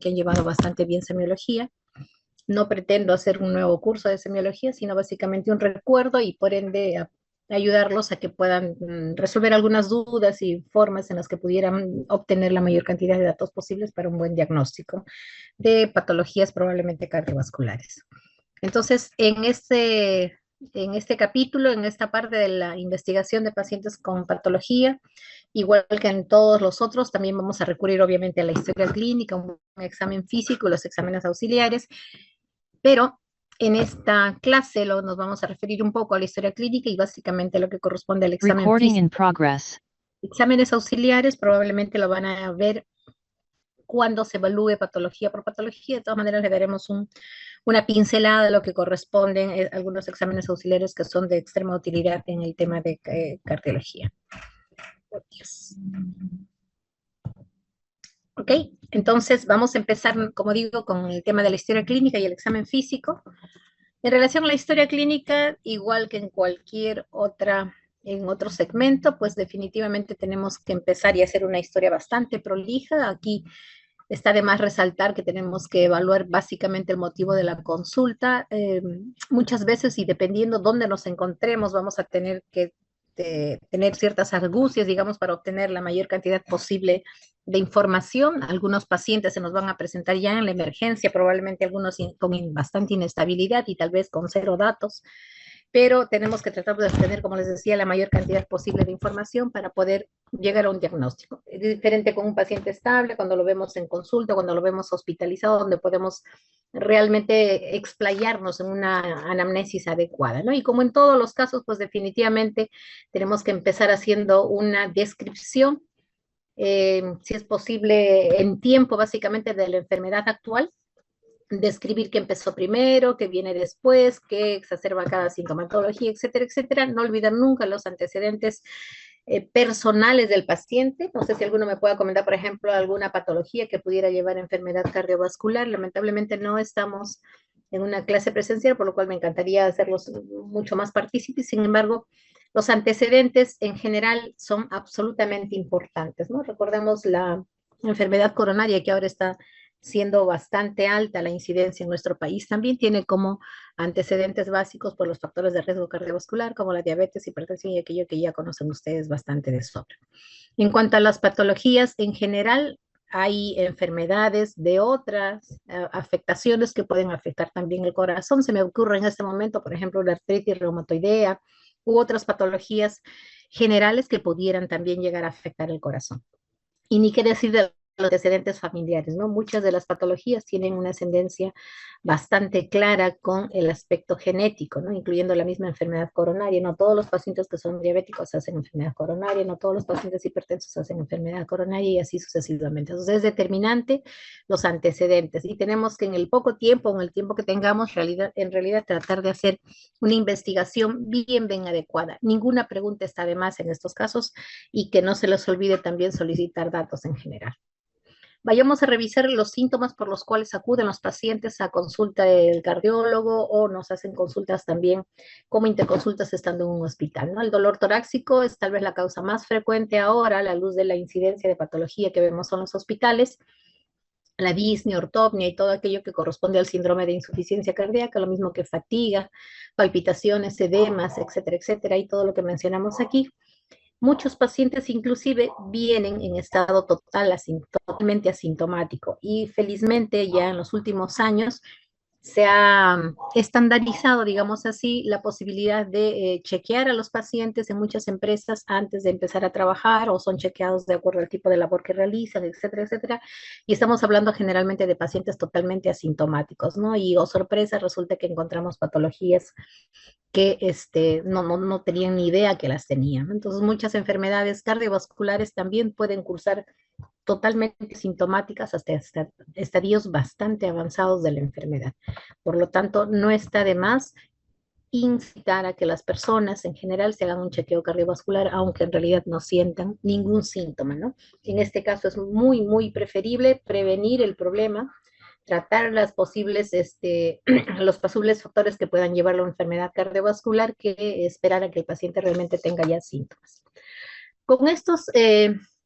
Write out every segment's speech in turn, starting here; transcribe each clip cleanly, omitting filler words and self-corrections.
que han llevado bastante bien semiología. No pretendo hacer un nuevo curso de semiología, sino básicamente un recuerdo y por ende ayudarlos a que puedan resolver algunas dudas y formas en las que pudieran obtener la mayor cantidad de datos posibles para un buen diagnóstico de patologías probablemente cardiovasculares. Entonces, en este capítulo, en esta parte de la investigación de pacientes con patología, igual que en todos los otros, también vamos a recurrir obviamente a la historia clínica, un examen físico, los exámenes auxiliares, pero en esta clase nos vamos a referir un poco a la historia clínica y básicamente lo que corresponde al examen Recording in físico. progress. Exámenes auxiliares probablemente lo van a ver cuando se evalúe patología por patología. De todas maneras, le daremos una pincelada de lo que corresponden algunos exámenes auxiliares que son de extrema utilidad en el tema de cardiología. Oh, Dios. Ok, entonces vamos a empezar, como digo, con el tema de la historia clínica y el examen físico. En relación a la historia clínica, igual que en cualquier otra, en otro segmento, pues definitivamente tenemos que empezar y hacer una historia bastante prolija. Aquí está de más resaltar que tenemos que evaluar básicamente el motivo de la consulta. Muchas veces, y dependiendo dónde nos encontremos, vamos a tener que tener ciertas argucias, digamos, para obtener la mayor cantidad posible de información. Algunos pacientes se nos van a presentar ya en la emergencia, probablemente algunos con bastante inestabilidad y tal vez con cero datos, pero tenemos que tratar de obtener, como les decía, la mayor cantidad posible de información para poder llegar a un diagnóstico. Es diferente con un paciente estable, cuando lo vemos en consulta, cuando lo vemos hospitalizado, donde podemos realmente explayarnos en una anamnesis adecuada, ¿no? Y como en todos los casos, pues definitivamente tenemos que empezar haciendo una descripción, si es posible, en tiempo básicamente de la enfermedad actual, describir qué empezó primero, qué viene después, qué exacerba cada sintomatología, etcétera, etcétera. No olvidar nunca los antecedentes personales del paciente. No sé si alguno me pueda comentar, por ejemplo, alguna patología que pudiera llevar a enfermedad cardiovascular. Lamentablemente no estamos en una clase presencial, por lo cual me encantaría hacerlos mucho más partícipes. Sin embargo, los antecedentes en general son absolutamente importantes, ¿no? Recordemos la enfermedad coronaria que ahora está siendo bastante alta la incidencia en nuestro país, también tiene como antecedentes básicos por los factores de riesgo cardiovascular, como la diabetes, hipertensión y aquello que ya conocen ustedes bastante de sobra. En cuanto a las patologías, en general, hay enfermedades de otras afectaciones que pueden afectar también el corazón. Se me ocurre en este momento, por ejemplo, la artritis reumatoidea u otras patologías generales que pudieran también llegar a afectar el corazón. Y ni qué decir de los antecedentes familiares, ¿no? Muchas de las patologías tienen una ascendencia bastante clara con el aspecto genético, ¿no? Incluyendo la misma enfermedad coronaria. No todos los pacientes que son diabéticos hacen enfermedad coronaria, no todos los pacientes hipertensos hacen enfermedad coronaria y así sucesivamente. Entonces es determinante los antecedentes y tenemos que en el poco tiempo, en el tiempo que tengamos, en realidad tratar de hacer una investigación bien adecuada. Ninguna pregunta está de más en estos casos y que no se les olvide también solicitar datos en general. Vayamos a revisar los síntomas por los cuales acuden los pacientes a consulta del cardiólogo o nos hacen consultas también como interconsultas estando en un hospital, ¿no? El dolor torácico es tal vez la causa más frecuente ahora a la luz de la incidencia de patología que vemos en los hospitales. La disnea, ortopnia y todo aquello que corresponde al síndrome de insuficiencia cardíaca, lo mismo que fatiga, palpitaciones, edemas, etcétera, etcétera, y todo lo que mencionamos aquí. Muchos pacientes inclusive vienen en estado totalmente asintomático y felizmente ya en los últimos años se ha estandarizado, digamos así, la posibilidad de chequear a los pacientes en muchas empresas antes de empezar a trabajar o son chequeados de acuerdo al tipo de labor que realizan, etcétera, etcétera. Y estamos hablando generalmente de pacientes totalmente asintomáticos, ¿no? Y, oh sorpresa, resulta que encontramos patologías que no tenían ni idea que las tenían. Entonces, muchas enfermedades cardiovasculares también pueden cursar totalmente sintomáticas hasta estadios bastante avanzados de la enfermedad. Por lo tanto, no está de más incitar a que las personas en general se hagan un chequeo cardiovascular, aunque en realidad no sientan ningún síntoma, ¿no? En este caso es muy preferible prevenir el problema, tratar las posibles, los posibles factores que puedan llevar a una enfermedad cardiovascular que esperar a que el paciente realmente tenga ya síntomas. Con estos,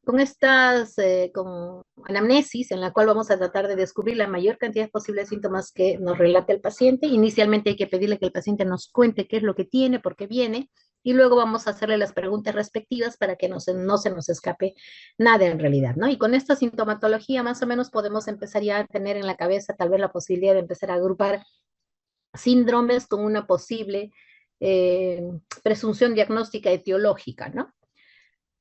con estas, con anamnesis en la cual vamos a tratar de descubrir la mayor cantidad posible de síntomas que nos relate el paciente. Inicialmente hay que pedirle que el paciente nos cuente qué es lo que tiene, por qué viene, y luego vamos a hacerle las preguntas respectivas para que no se nos escape nada en realidad, ¿no? Y con esta sintomatología más o menos podemos empezar ya a tener en la cabeza tal vez la posibilidad de empezar a agrupar síndromes con una posible eh, presunción diagnóstica etiológica, ¿no?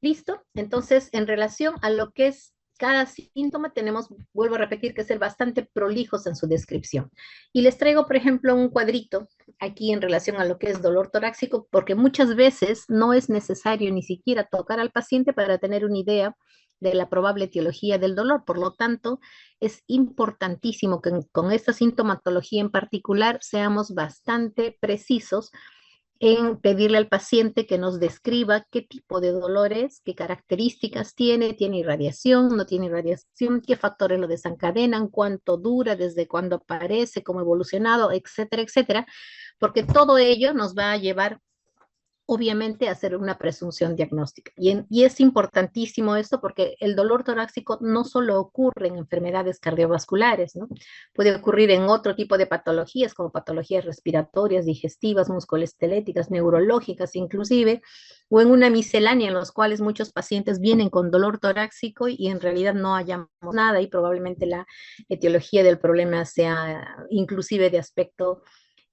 ¿Listo? Entonces, en relación a lo que es cada síntoma, tenemos, vuelvo a repetir, que ser bastante prolijos en su descripción. Y les traigo, por ejemplo, un cuadrito aquí en relación a lo que es dolor torácico, porque muchas veces no es necesario ni siquiera tocar al paciente para tener una idea de la probable etiología del dolor. Por lo tanto, es importantísimo que con esta sintomatología en particular seamos bastante precisos en pedirle al paciente que nos describa qué tipo de dolores, qué características tiene irradiación, no tiene irradiación, qué factores lo desencadenan, cuánto dura, desde cuándo aparece, cómo ha evolucionado, etcétera, etcétera, porque todo ello nos va a llevar obviamente hacer una presunción diagnóstica. Y es importantísimo esto porque el dolor torácico no solo ocurre en enfermedades cardiovasculares, ¿no? Puede ocurrir en otro tipo de patologías, como patologías respiratorias, digestivas, musculoesqueléticas, neurológicas inclusive, o en una miscelánea en los cuales muchos pacientes vienen con dolor torácico y en realidad no hallamos nada y probablemente la etiología del problema sea inclusive de aspecto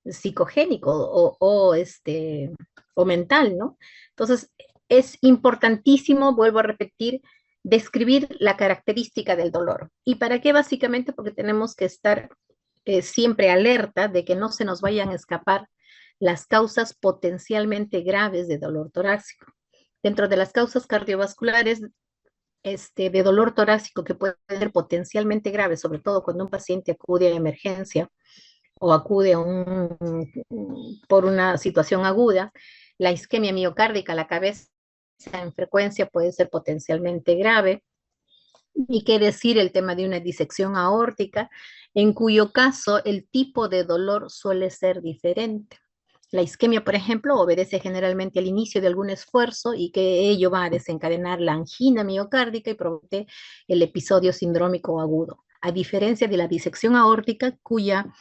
psicogénico o mental, ¿no? Entonces, es importantísimo, vuelvo a repetir, describir la característica del dolor. ¿Y para qué? Básicamente porque tenemos que estar siempre alerta de que no se nos vayan a escapar las causas potencialmente graves de dolor torácico. Dentro de las causas cardiovasculares de dolor torácico que pueden ser potencialmente graves, sobre todo cuando un paciente acude a emergencia, o acude por una situación aguda, la isquemia miocárdica, la cabeza en frecuencia puede ser potencialmente grave. Y qué decir el tema de una disección aórtica, en cuyo caso el tipo de dolor suele ser diferente. La isquemia, por ejemplo, obedece generalmente al inicio de algún esfuerzo y que ello va a desencadenar la angina miocárdica y provoque el episodio sindrómico agudo. A diferencia de la disección aórtica, cuya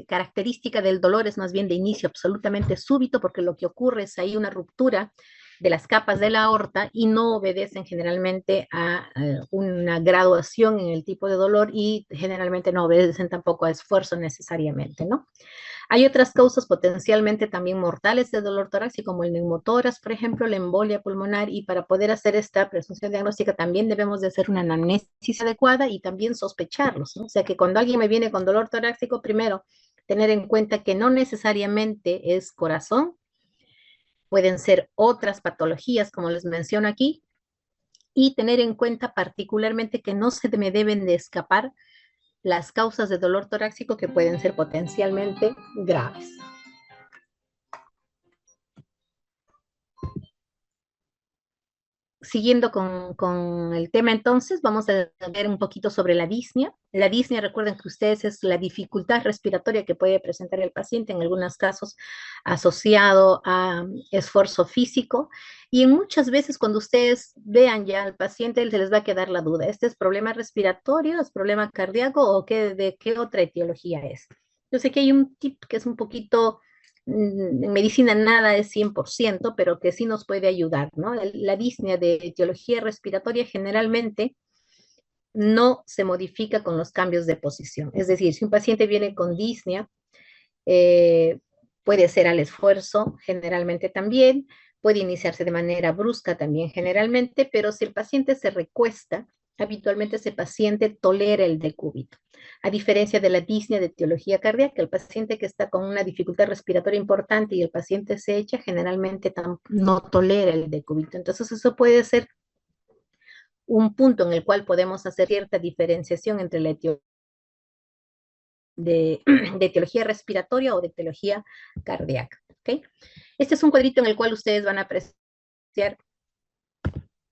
característica del dolor es más bien de inicio absolutamente súbito, porque lo que ocurre es ahí una ruptura de las capas de la aorta y no obedecen generalmente a una graduación en el tipo de dolor y generalmente no obedecen tampoco a esfuerzo necesariamente, ¿no? Hay otras causas potencialmente también mortales de dolor torácico, como el neumotórax, por ejemplo, la embolia pulmonar, y para poder hacer esta presunción diagnóstica también debemos de hacer una anamnesis adecuada y también sospecharlos, ¿no? O sea que cuando alguien me viene con dolor torácico, primero tener en cuenta que no necesariamente es corazón, pueden ser otras patologías, como les menciono aquí, y tener en cuenta particularmente que no se me deben de escapar las causas de dolor torácico que pueden ser potencialmente graves. Siguiendo con el tema entonces, vamos a ver un poquito sobre la disnea. La disnea, recuerden que ustedes es la dificultad respiratoria que puede presentar el paciente, en algunos casos asociado a esfuerzo físico, y en muchas veces cuando ustedes vean ya al paciente, se les va a quedar la duda, ¿este es problema respiratorio, es problema cardíaco o de qué otra etiología es? Yo sé que hay un tip que es un poquito en medicina nada es 100%, pero que sí nos puede ayudar, ¿no? La disnea de etiología respiratoria generalmente no se modifica con los cambios de posición. Es decir, si un paciente viene con disnea, eh, puede ser al esfuerzo generalmente también, puede iniciarse de manera brusca también generalmente, pero si el paciente se recuesta, habitualmente ese paciente tolera el decúbito. A diferencia de la disnea de etiología cardíaca, el paciente que está con una dificultad respiratoria importante y el paciente se echa, generalmente no tolera el decúbito. Entonces eso puede ser un punto en el cual podemos hacer cierta diferenciación entre la etiología de etiología respiratoria o de etiología cardíaca. ¿Okay? Este es un cuadrito en el cual ustedes van a apreciar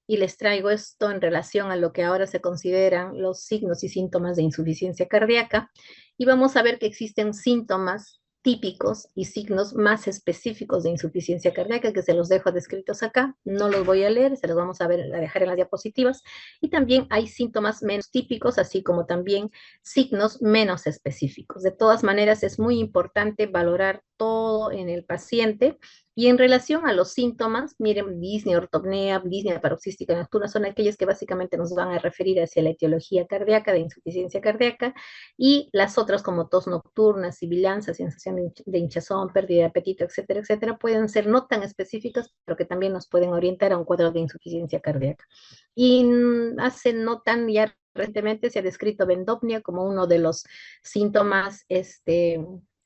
y les traigo esto en relación a lo que ahora se consideran los signos y síntomas de insuficiencia cardíaca. Y vamos a ver que existen síntomas típicos y signos más específicos de insuficiencia cardíaca, que se los dejo descritos acá. No los voy a leer, se los vamos a dejar en las diapositivas. Y también hay síntomas menos típicos, así como también signos menos específicos. De todas maneras, es muy importante valorar todo en el paciente. Y en relación a los síntomas, miren, disnea, ortopnea, disnea paroxística nocturna, son aquellas que básicamente nos van a referir hacia la etiología cardíaca, de insuficiencia cardíaca, y las otras como tos nocturna, sibilancia, sensación de hinchazón, pérdida de apetito, etcétera, etcétera, pueden ser no tan específicas, pero que también nos pueden orientar a un cuadro de insuficiencia cardíaca. Y hace no tan ya recientemente se ha descrito bendopnia como uno de los síntomas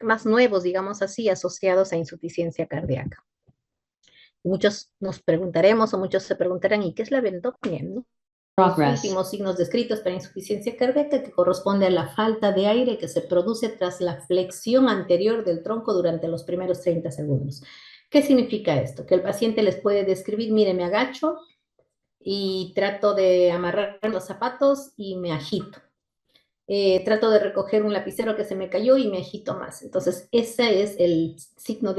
más nuevos, digamos así, asociados a insuficiencia cardíaca. Muchos nos preguntaremos o muchos se preguntarán, ¿y qué es la bendopnia? ¿No? Los últimos signos descritos para insuficiencia cardíaca, que corresponde a la falta de aire que se produce tras la flexión anterior del tronco durante los primeros 30 segundos. ¿Qué significa esto? Que el paciente les puede describir, mire, me agacho y trato de amarrar los zapatos y me agito. Trato de recoger un lapicero que se me cayó y me agito más. Entonces, ese es el signo,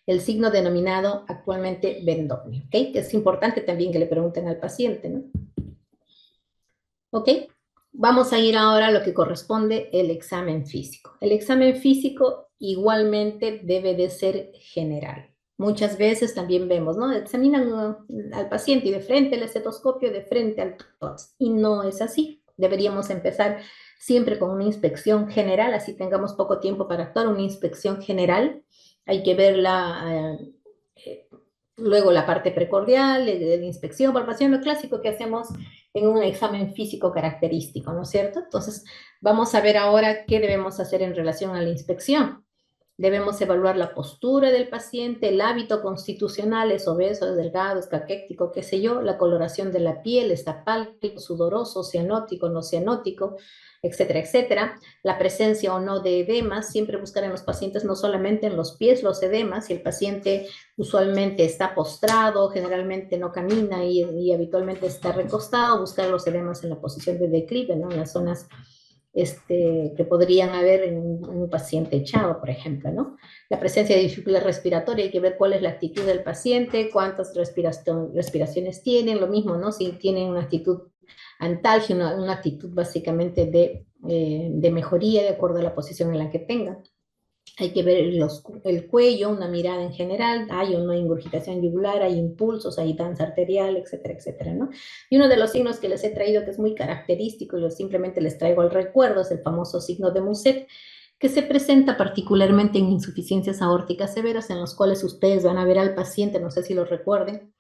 el signo denominado actualmente bendopnia, ¿ok? Que es importante también que le pregunten al paciente, ¿no? ¿Ok? Vamos a ir ahora a lo que corresponde el examen físico. El examen físico igualmente debe de ser general. Muchas veces también vemos, ¿no? Examinan al paciente y de frente el estetoscopio, de frente al tórax. Y no es así. Deberíamos empezar siempre con una inspección general, así tengamos poco tiempo para actuar, una inspección general. Hay que verla, luego la parte precordial, de inspección, palpación, lo clásico que hacemos en un examen físico característico, ¿no es cierto? Entonces, vamos a ver ahora qué debemos hacer en relación a la inspección. Debemos evaluar la postura del paciente, el hábito constitucional, es obeso, es delgado, es caquético, qué sé yo, la coloración de la piel, está pálido, sudoroso, cianótico, no cianótico, etcétera, etcétera. La presencia o no de edemas, siempre buscar en los pacientes no solamente en los pies los edemas, si el paciente usualmente está postrado, generalmente no camina y habitualmente está recostado, buscar los edemas en la posición de declive, ¿no? En las zonas que podrían haber en un paciente echado, por ejemplo, ¿no? La presencia de dificultad respiratoria, hay que ver cuál es la actitud del paciente, cuántas respiraciones tienen, lo mismo, ¿no? Si tienen una actitud antalgia, una actitud básicamente de mejoría de acuerdo a la posición en la que tengan. Hay que ver el cuello, una mirada en general, hay o no ingurgitación yugular, hay impulsos, hay danza arterial, etcétera, etcétera, ¿no? Y uno de los signos que les he traído que es muy característico y simplemente les traigo al recuerdo es el famoso signo de Muset, que se presenta particularmente en insuficiencias aórticas severas en los cuales ustedes van a ver al paciente, no sé si lo recuerden,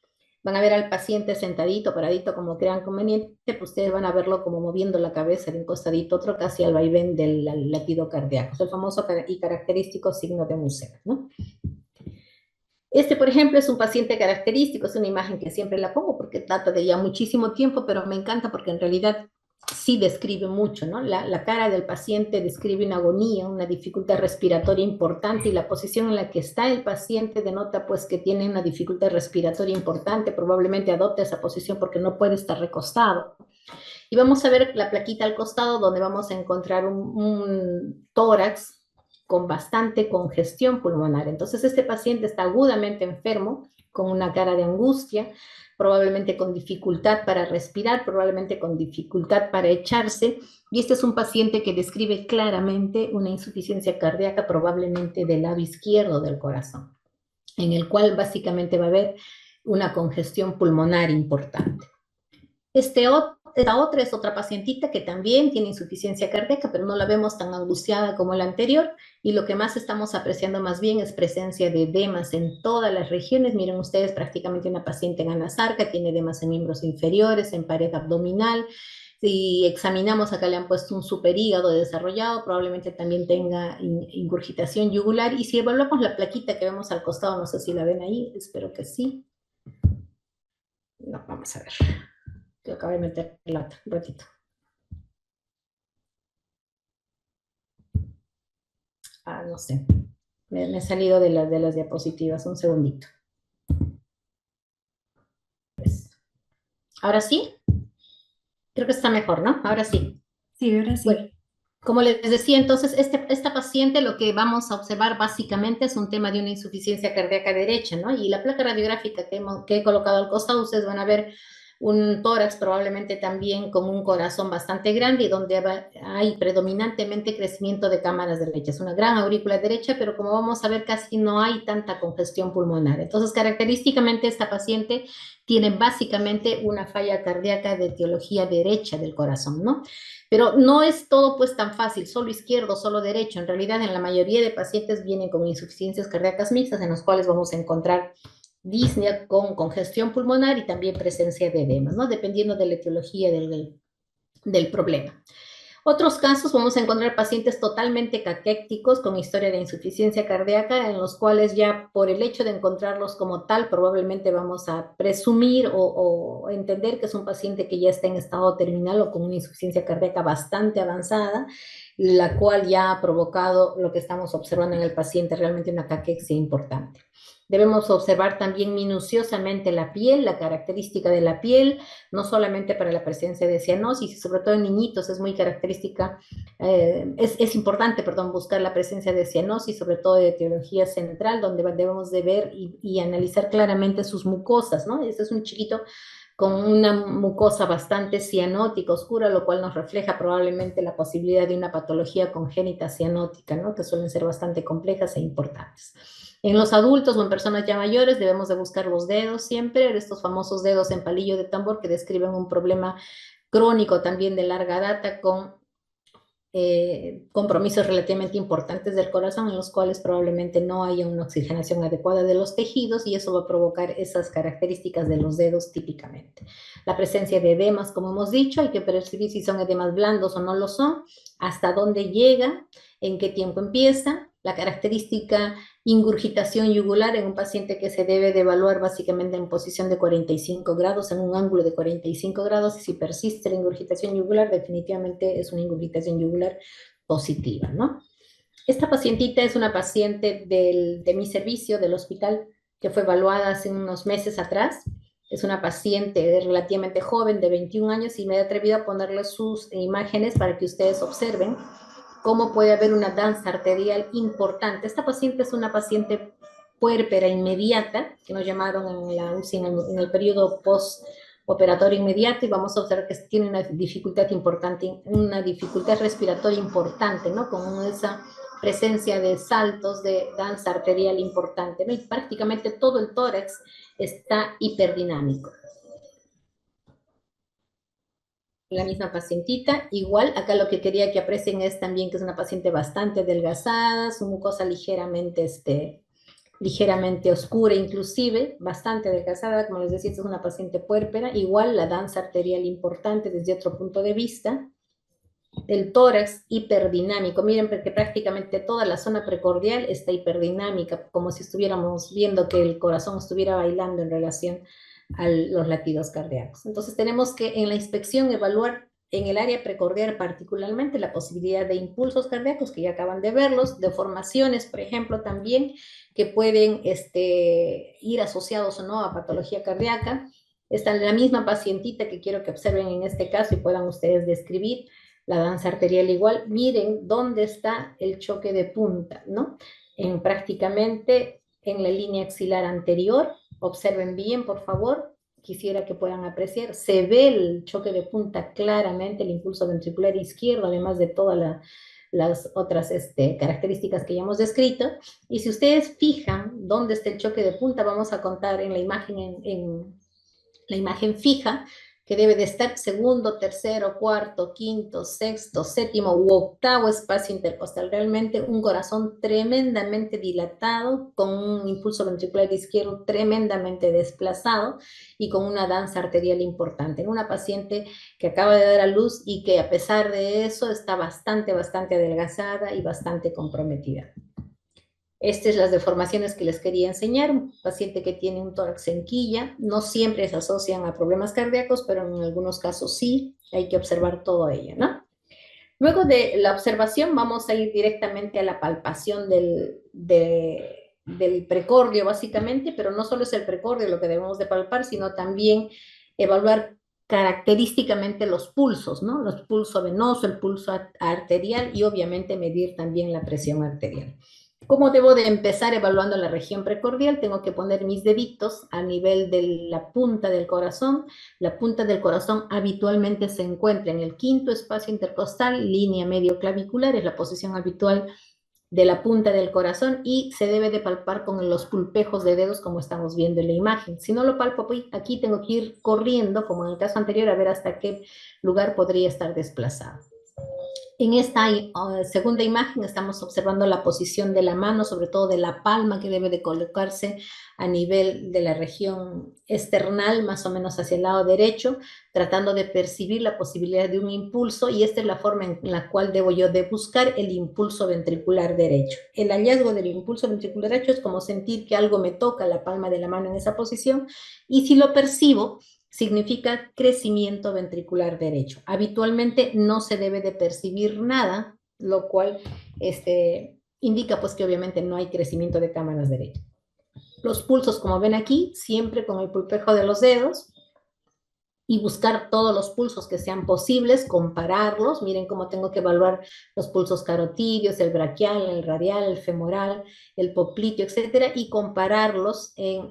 van a ver al paciente sentadito, paradito, como crean conveniente, pues ustedes van a verlo como moviendo la cabeza de un costadito a otro, casi al vaivén del latido cardíaco. Es el famoso y característico signo de Muset, ¿no? Por ejemplo, es un paciente característico, es una imagen que siempre la pongo porque data de ya muchísimo tiempo, pero me encanta porque en realidad sí describe mucho, ¿no? La cara del paciente describe una agonía, una dificultad respiratoria importante y la posición en la que está el paciente denota pues que tiene una dificultad respiratoria importante, probablemente adopta esa posición porque no puede estar recostado. Y vamos a ver la plaquita al costado donde vamos a encontrar un tórax con bastante congestión pulmonar. Entonces este paciente está agudamente enfermo, con una cara de angustia, probablemente con dificultad para respirar, probablemente con dificultad para echarse, y este es un paciente que describe claramente una insuficiencia cardíaca, probablemente del lado izquierdo del corazón, en el cual básicamente va a haber una congestión pulmonar importante. Esta otra es otra pacientita que también tiene insuficiencia cardíaca, pero no la vemos tan angustiada como la anterior, y lo que más estamos apreciando más bien es presencia de edemas en todas las regiones. Miren ustedes, prácticamente una paciente en anasarca, tiene edemas en miembros inferiores, en pared abdominal. Si examinamos, acá le han puesto un superhígado desarrollado, probablemente también tenga ingurgitación yugular, y si evaluamos la plaquita que vemos al costado, no sé si la ven ahí, espero que sí. No, vamos a ver. Que acabo de meter la otra, un ratito. No sé. Me he salido de las diapositivas. Un segundito. Pues, ahora sí. Creo que está mejor, ¿no? Ahora sí. Sí, ahora sí. Bueno, Como les decía, entonces, esta paciente lo que vamos a observar básicamente es un tema de una insuficiencia cardíaca derecha, ¿no? Y la placa radiográfica que he colocado al costado, ustedes van a ver un tórax probablemente también con un corazón bastante grande y donde hay predominantemente crecimiento de cámaras derechas. Una gran aurícula derecha, pero como vamos a ver, casi no hay tanta congestión pulmonar. Entonces, característicamente, esta paciente tiene básicamente una falla cardíaca de etiología derecha del corazón, ¿no? Pero no es todo pues tan fácil, solo izquierdo, solo derecho. En realidad, en la mayoría de pacientes vienen con insuficiencias cardíacas mixtas, en los cuales vamos a encontrar disnea con congestión pulmonar y también presencia de edemas, ¿no? Dependiendo de la etiología del problema. Otros casos vamos a encontrar pacientes totalmente caquécticos con historia de insuficiencia cardíaca, en los cuales ya por el hecho de encontrarlos como tal, probablemente vamos a presumir o entender que es un paciente que ya está en estado terminal o con una insuficiencia cardíaca bastante avanzada, la cual ya ha provocado lo que estamos observando en el paciente, realmente una caquexia importante. Debemos observar también minuciosamente la piel, la característica de la piel, no solamente para la presencia de cianosis, sobre todo en niñitos es muy característica, es importante, perdón, buscar la presencia de cianosis, sobre todo de etiología central, donde debemos de ver y analizar claramente sus mucosas, ¿no? Este es un chiquito con una mucosa bastante cianótica, oscura, lo cual nos refleja probablemente la posibilidad de una patología congénita cianótica, ¿no? Que suelen ser bastante complejas e importantes. En los adultos o en personas ya mayores debemos de buscar los dedos siempre, estos famosos dedos en palillo de tambor que describen un problema crónico también de larga data con compromisos relativamente importantes del corazón en los cuales probablemente no haya una oxigenación adecuada de los tejidos y eso va a provocar esas características de los dedos típicamente. La presencia de edemas, como hemos dicho, hay que percibir si son edemas blandos o no lo son, hasta dónde llega, en qué tiempo empieza, la característica ingurgitación yugular en un paciente que se debe de evaluar básicamente en posición de 45 grados, en un ángulo de 45 grados, y si persiste la ingurgitación yugular, definitivamente es una ingurgitación yugular positiva, ¿no? Esta pacientita es una paciente de mi servicio, del hospital, que fue evaluada hace unos meses atrás. Es una paciente relativamente joven, de 21 años, y me he atrevido a ponerle sus imágenes para que ustedes observen cómo puede haber una danza arterial importante. Esta paciente es una paciente puérpera inmediata, que nos llamaron en la UCI en el periodo postoperatorio inmediato, y vamos a observar que tiene una dificultad importante, una dificultad respiratoria importante, ¿no? Con esa presencia de saltos de danza arterial importante, ¿no? Y prácticamente todo el tórax está hiperdinámico. La misma pacientita. Igual, acá lo que quería que aprecien es también que es una paciente bastante adelgazada, su mucosa ligeramente oscura, inclusive, bastante adelgazada, como les decía, es una paciente puérpera. Igual, la danza arterial importante desde otro punto de vista. El tórax hiperdinámico. Miren, porque prácticamente toda la zona precordial está hiperdinámica, como si estuviéramos viendo que el corazón estuviera bailando en relación a los latidos cardíacos. Entonces tenemos que en la inspección evaluar en el área precordial particularmente la posibilidad de impulsos cardíacos, que ya acaban de verlos, deformaciones, por ejemplo, también, que pueden ir asociados o no a patología cardíaca. Está la misma pacientita que quiero que observen en este caso y puedan ustedes describir la danza arterial igual. Miren dónde está el choque de punta, ¿no? Prácticamente en la línea axilar anterior. Observen bien, por favor. Quisiera que puedan apreciar. Se ve el choque de punta claramente, el impulso ventricular izquierdo, además de todas las otras características que ya hemos descrito. Y si ustedes fijan dónde está el choque de punta, vamos a contar en la imagen, en la imagen fija, que debe de estar segundo, tercero, cuarto, quinto, sexto, séptimo u octavo espacio intercostal. Realmente un corazón tremendamente dilatado, con un impulso ventricular izquierdo tremendamente desplazado y con una danza arterial importante. En una paciente que acaba de dar a luz y que a pesar de eso está bastante adelgazada y bastante comprometida. Estas son las deformaciones que les quería enseñar. Un paciente que tiene un tórax en quilla, no siempre se asocian a problemas cardíacos, pero en algunos casos sí, hay que observar todo ello, ¿no? Luego de la observación vamos a ir directamente a la palpación del precordio, básicamente, pero no solo es el precordio lo que debemos de palpar, sino también evaluar característicamente los pulsos, ¿no? Los pulso venoso, el pulso arterial y obviamente medir también la presión arterial. ¿Cómo debo de empezar evaluando la región precordial? Tengo que poner mis deditos a nivel de la punta del corazón. La punta del corazón habitualmente se encuentra en el quinto espacio intercostal, línea medio clavicular, es la posición habitual de la punta del corazón y se debe de palpar con los pulpejos de dedos como estamos viendo en la imagen. Si no lo palpo aquí, tengo que ir corriendo, como en el caso anterior, a ver hasta qué lugar podría estar desplazado. En esta segunda imagen estamos observando la posición de la mano, sobre todo de la palma que debe de colocarse a nivel de la región esternal, más o menos hacia el lado derecho, tratando de percibir la posibilidad de un impulso, y esta es la forma en la cual debo yo de buscar el impulso ventricular derecho. El hallazgo del impulso ventricular derecho es como sentir que algo me toca la palma de la mano en esa posición, y si lo percibo, significa crecimiento ventricular derecho. Habitualmente no se debe de percibir nada, lo cual indica pues que obviamente no hay crecimiento de cámaras derechas. Los pulsos, como ven aquí, siempre con el pulpejo de los dedos, y buscar todos los pulsos que sean posibles, compararlos. Miren cómo tengo que evaluar los pulsos carotidios, el braquial, el radial, el femoral, el popliteo, etcétera, y compararlos en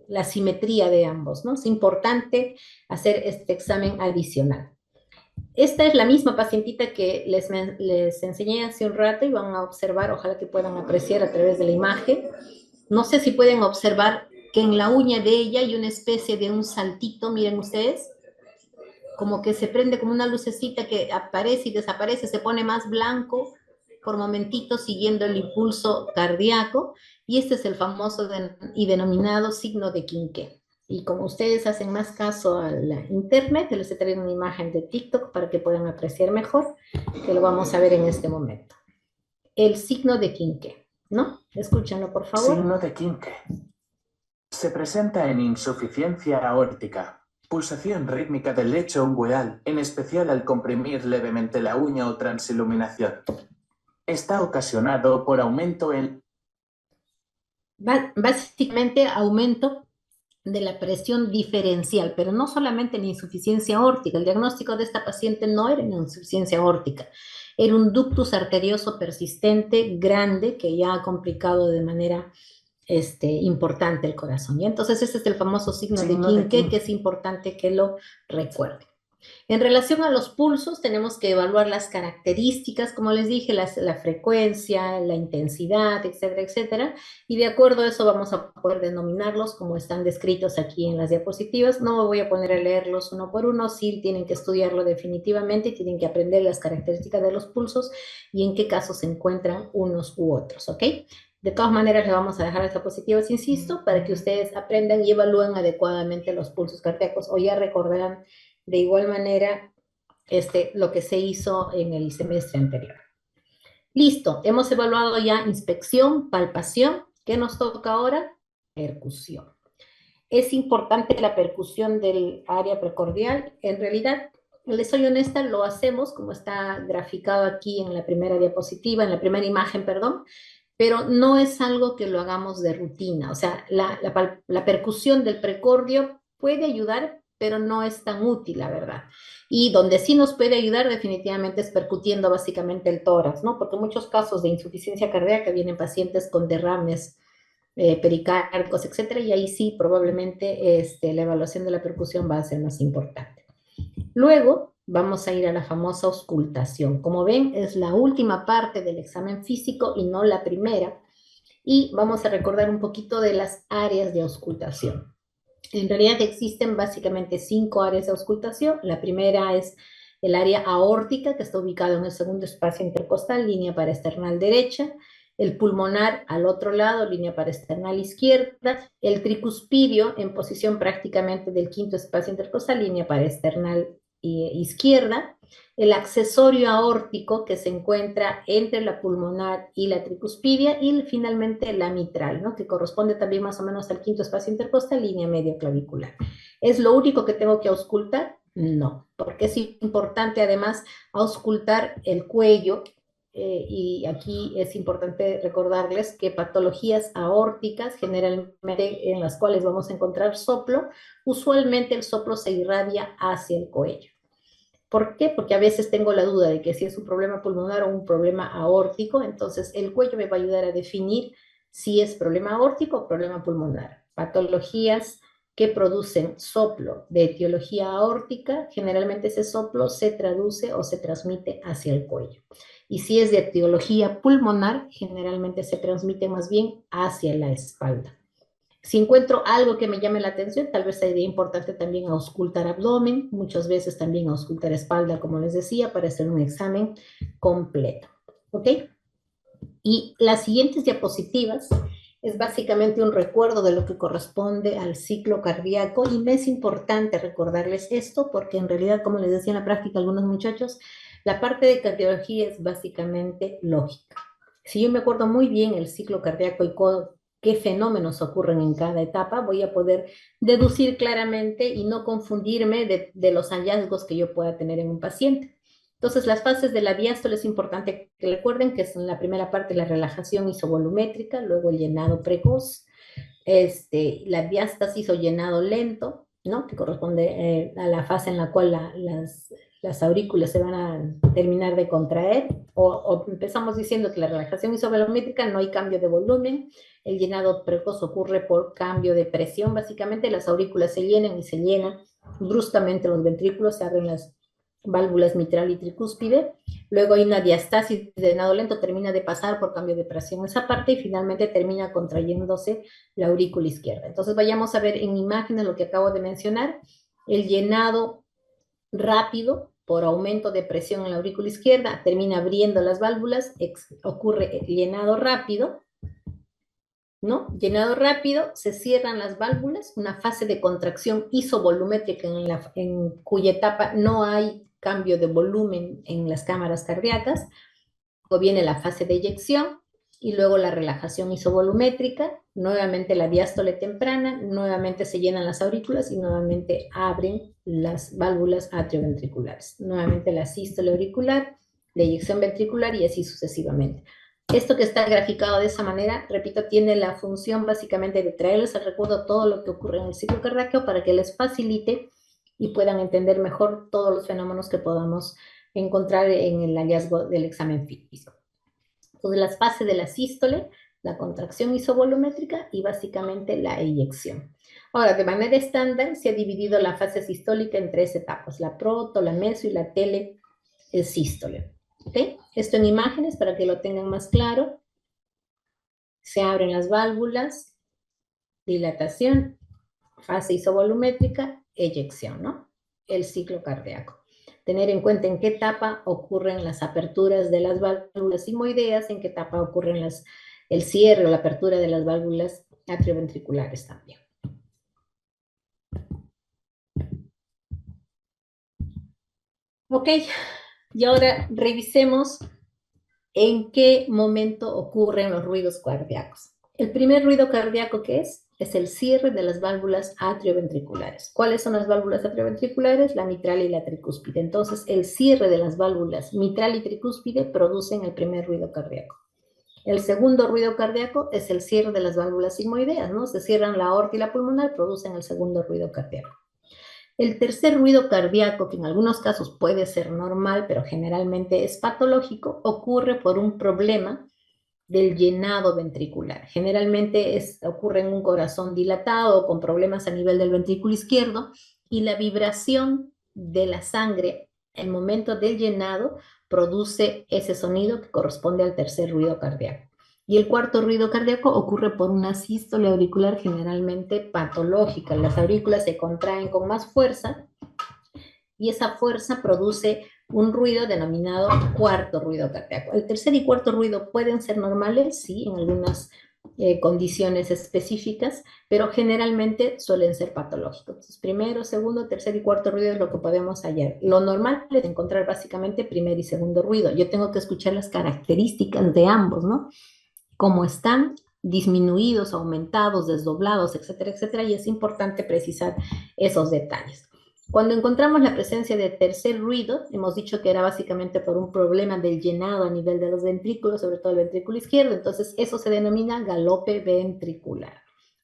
la simetría de ambos, ¿no? Es importante hacer este examen adicional. Esta es la misma pacientita que les enseñé hace un rato y van a observar, ojalá que puedan apreciar a través de la imagen. No sé si pueden observar que en la uña de ella hay una especie de un saltito, miren ustedes, como que se prende como una lucecita que aparece y desaparece, se pone más blanco por momentitos siguiendo el impulso cardíaco, y este es el famoso y denominado signo de Quinqué. Y como ustedes hacen más caso a la internet, les he traído una imagen de TikTok para que puedan apreciar mejor, que lo vamos a ver en este momento. El signo de Quinqué, ¿no? Escúchenlo, por favor. Signo de Quinqué. Se presenta en insuficiencia aórtica, pulsación rítmica del lecho ungueal, en especial al comprimir levemente la uña o transiluminación. Está ocasionado por aumento en... Básicamente aumento de la presión diferencial, pero no solamente en insuficiencia aórtica. El diagnóstico de esta paciente no era en insuficiencia aórtica, era un ductus arterioso persistente grande que ya ha complicado de manera importante el corazón. Y entonces ese es el famoso signo de Quinqué, que es importante que lo recuerden. En relación a los pulsos, tenemos que evaluar las características, como les dije, la frecuencia, la intensidad, etcétera, etcétera, y de acuerdo a eso vamos a poder denominarlos como están descritos aquí en las diapositivas. No me voy a poner a leerlos uno por uno, sí tienen que estudiarlo definitivamente, tienen que aprender las características de los pulsos y en qué casos se encuentran unos u otros, ¿ok? De todas maneras, le vamos a dejar las diapositivas, insisto, para que ustedes aprendan y evalúen adecuadamente los pulsos cardíacos, o ya recordarán de igual manera lo que se hizo en el semestre anterior. Listo, hemos evaluado ya inspección, palpación. ¿Qué nos toca ahora? Percusión. Es importante la percusión del área precordial. En realidad, les soy honesta, lo hacemos como está graficado aquí en la primera diapositiva, en la primera imagen, perdón, pero no es algo que lo hagamos de rutina. O sea, la percusión del precordio puede ayudar, pero no es tan útil, la verdad. Y donde sí nos puede ayudar definitivamente es percutiendo básicamente el tórax, ¿no? Porque en muchos casos de insuficiencia cardíaca vienen pacientes con derrames pericárdicos, etcétera, y ahí sí probablemente la evaluación de la percusión va a ser más importante. Luego vamos a ir a la famosa auscultación. Como ven, es la última parte del examen físico y no la primera. Y vamos a recordar un poquito de las áreas de auscultación. En realidad existen básicamente 5 áreas de auscultación. La primera es el área aórtica, que está ubicado en el segundo espacio intercostal, línea paraesternal derecha. El pulmonar al otro lado, línea paraesternal izquierda. El tricuspidio en posición prácticamente del quinto espacio intercostal, línea paraesternal izquierda. El accesorio aórtico que se encuentra entre la pulmonar y la tricuspidia, y finalmente la mitral, ¿no? Que corresponde también más o menos al quinto espacio intercostal, línea medio clavicular. ¿Es lo único que tengo que auscultar? No, porque es importante además auscultar el cuello, y aquí es importante recordarles que patologías aórticas, generalmente en las cuales vamos a encontrar soplo, usualmente el soplo se irradia hacia el cuello. ¿Por qué? Porque a veces tengo la duda de que si es un problema pulmonar o un problema aórtico, entonces el cuello me va a ayudar a definir si es problema aórtico o problema pulmonar. Patologías que producen soplo de etiología aórtica, generalmente ese soplo se traduce o se transmite hacia el cuello. Y si es de etiología pulmonar, generalmente se transmite más bien hacia la espalda. Si encuentro algo que me llame la atención, tal vez sería importante también auscultar abdomen, muchas veces también auscultar espalda, como les decía, para hacer un examen completo. ¿Ok? Y las siguientes diapositivas es básicamente un recuerdo de lo que corresponde al ciclo cardíaco y me es importante recordarles esto porque en realidad, como les decía en la práctica algunos muchachos, la parte de cardiología es básicamente lógica. Si yo me acuerdo muy bien el ciclo cardíaco y qué fenómenos ocurren en cada etapa, voy a poder deducir claramente y no confundirme de los hallazgos que yo pueda tener en un paciente. Entonces, las fases de la diástole es importante que recuerden que es en la primera parte la relajación isovolumétrica, luego el llenado precoz, la diástasis o llenado lento, ¿no? Que corresponde a la fase en la cual las aurículas se van a terminar de contraer, o empezamos diciendo que la relajación isovolumétrica no hay cambio de volumen, el llenado precoz ocurre por cambio de presión, básicamente las aurículas se llenan y se llenan bruscamente los ventrículos, se abren las válvulas mitral y tricúspide, luego hay una diastasis de llenado lento, termina de pasar por cambio de presión esa parte y finalmente termina contrayéndose la aurícula izquierda. Entonces vayamos a ver en imágenes lo que acabo de mencionar, el llenado rápido por aumento de presión en la aurícula izquierda, termina abriendo las válvulas, ocurre el llenado rápido, ¿no? Llenado rápido, se cierran las válvulas, una fase de contracción isovolumétrica en cuya etapa no hay cambio de volumen en las cámaras cardíacas, luego viene la fase de eyección y luego la relajación isovolumétrica, nuevamente la diástole temprana, nuevamente se llenan las aurículas y nuevamente abren las válvulas atrioventriculares, nuevamente la sístole auricular, la eyección ventricular y así sucesivamente. Esto que está graficado de esa manera, repito, tiene la función básicamente de traerles al recuerdo todo lo que ocurre en el ciclo cardíaco para que les facilite y puedan entender mejor todos los fenómenos que podamos encontrar en el hallazgo del examen físico. Entonces, las fases de la sístole, la contracción isovolumétrica y básicamente la eyección. Ahora, de manera estándar, se ha dividido la fase sistólica en 3 etapas, la proto, la meso y la telesístole. ¿Okay? Esto en imágenes para que lo tengan más claro. Se abren las válvulas, dilatación, fase isovolumétrica, eyección, ¿no? El ciclo cardíaco. Tener en cuenta en qué etapa ocurren las aperturas de las válvulas sigmoideas, en qué etapa ocurren el cierre o la apertura de las válvulas atrioventriculares también. Ok, y ahora revisemos en qué momento ocurren los ruidos cardíacos. El primer ruido cardíaco que es el cierre de las válvulas atrioventriculares. ¿Cuáles son las válvulas atrioventriculares? La mitral y la tricúspide. Entonces, el cierre de las válvulas mitral y tricúspide producen el primer ruido cardíaco. El segundo ruido cardíaco es el cierre de las válvulas sigmoideas, ¿no? Se cierran la aorta y la pulmonar, producen el segundo ruido cardíaco. El tercer ruido cardíaco, que en algunos casos puede ser normal, pero generalmente es patológico, ocurre por un problema del llenado ventricular. Generalmente ocurre en un corazón dilatado o con problemas a nivel del ventrículo izquierdo y la vibración de la sangre en el momento del llenado produce ese sonido que corresponde al tercer ruido cardíaco. Y el cuarto ruido cardíaco ocurre por una sístole auricular generalmente patológica. Las aurículas se contraen con más fuerza y esa fuerza produce un ruido denominado cuarto ruido cardíaco. El tercer y cuarto ruido pueden ser normales, sí, en algunas condiciones específicas, pero generalmente suelen ser patológicos. Entonces, primero, segundo, tercer y cuarto ruido es lo que podemos hallar. Lo normal es encontrar básicamente primer y segundo ruido. Yo tengo que escuchar las características de ambos, ¿no? Cómo están disminuidos, aumentados, desdoblados, etcétera, etcétera, y es importante precisar esos detalles. Cuando encontramos la presencia de tercer ruido, hemos dicho que era básicamente por un problema del llenado a nivel de los ventrículos, sobre todo el ventrículo izquierdo, entonces eso se denomina galope ventricular.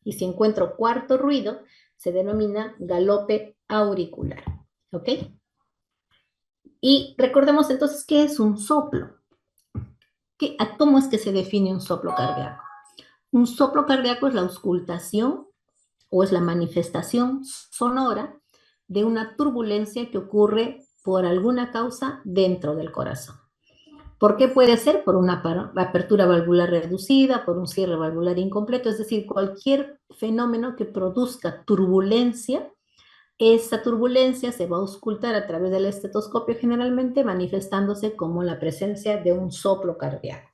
Y si encuentro cuarto ruido, se denomina galope auricular. ¿Ok? Y recordemos entonces qué es un soplo. ¿Cómo es que se define un soplo cardíaco? Un soplo cardíaco es la auscultación o es la manifestación sonora de una turbulencia que ocurre por alguna causa dentro del corazón. ¿Por qué puede ser? Por una apertura valvular reducida, por un cierre valvular incompleto, es decir, cualquier fenómeno que produzca turbulencia. Esta turbulencia se va a auscultar a través del estetoscopio generalmente manifestándose como la presencia de un soplo cardíaco.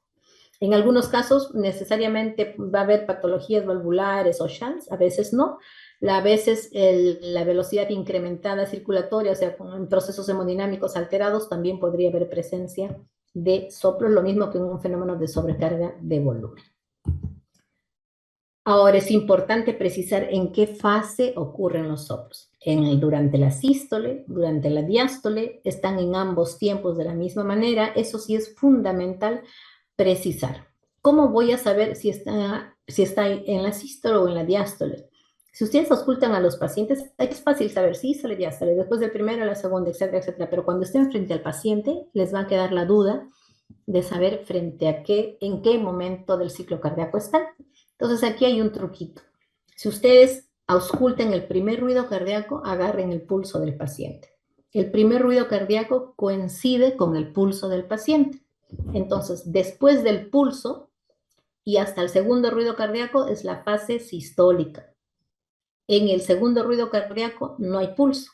En algunos casos necesariamente va a haber patologías valvulares o shunts, a veces no. A veces la velocidad incrementada circulatoria, o sea, con procesos hemodinámicos alterados, también podría haber presencia de soplos, lo mismo que en un fenómeno de sobrecarga de volumen. Ahora es importante precisar en qué fase ocurren los soplos. Durante la sístole, durante la diástole, están en ambos tiempos de la misma manera. Eso sí es fundamental precisar. ¿Cómo voy a saber si está en la sístole o en la diástole? Si ustedes auscultan a los pacientes, es fácil saber sístole, diástole, después del primero, la segunda, etcétera, etcétera. Pero cuando estén frente al paciente, les va a quedar la duda de saber frente a en qué momento del ciclo cardíaco están. Entonces aquí hay un truquito. Si ustedes auscultan el primer ruido cardíaco, agarren el pulso del paciente. El primer ruido cardíaco coincide con el pulso del paciente. Entonces, después del pulso y hasta el segundo ruido cardíaco es la fase sistólica. En el segundo ruido cardíaco no hay pulso.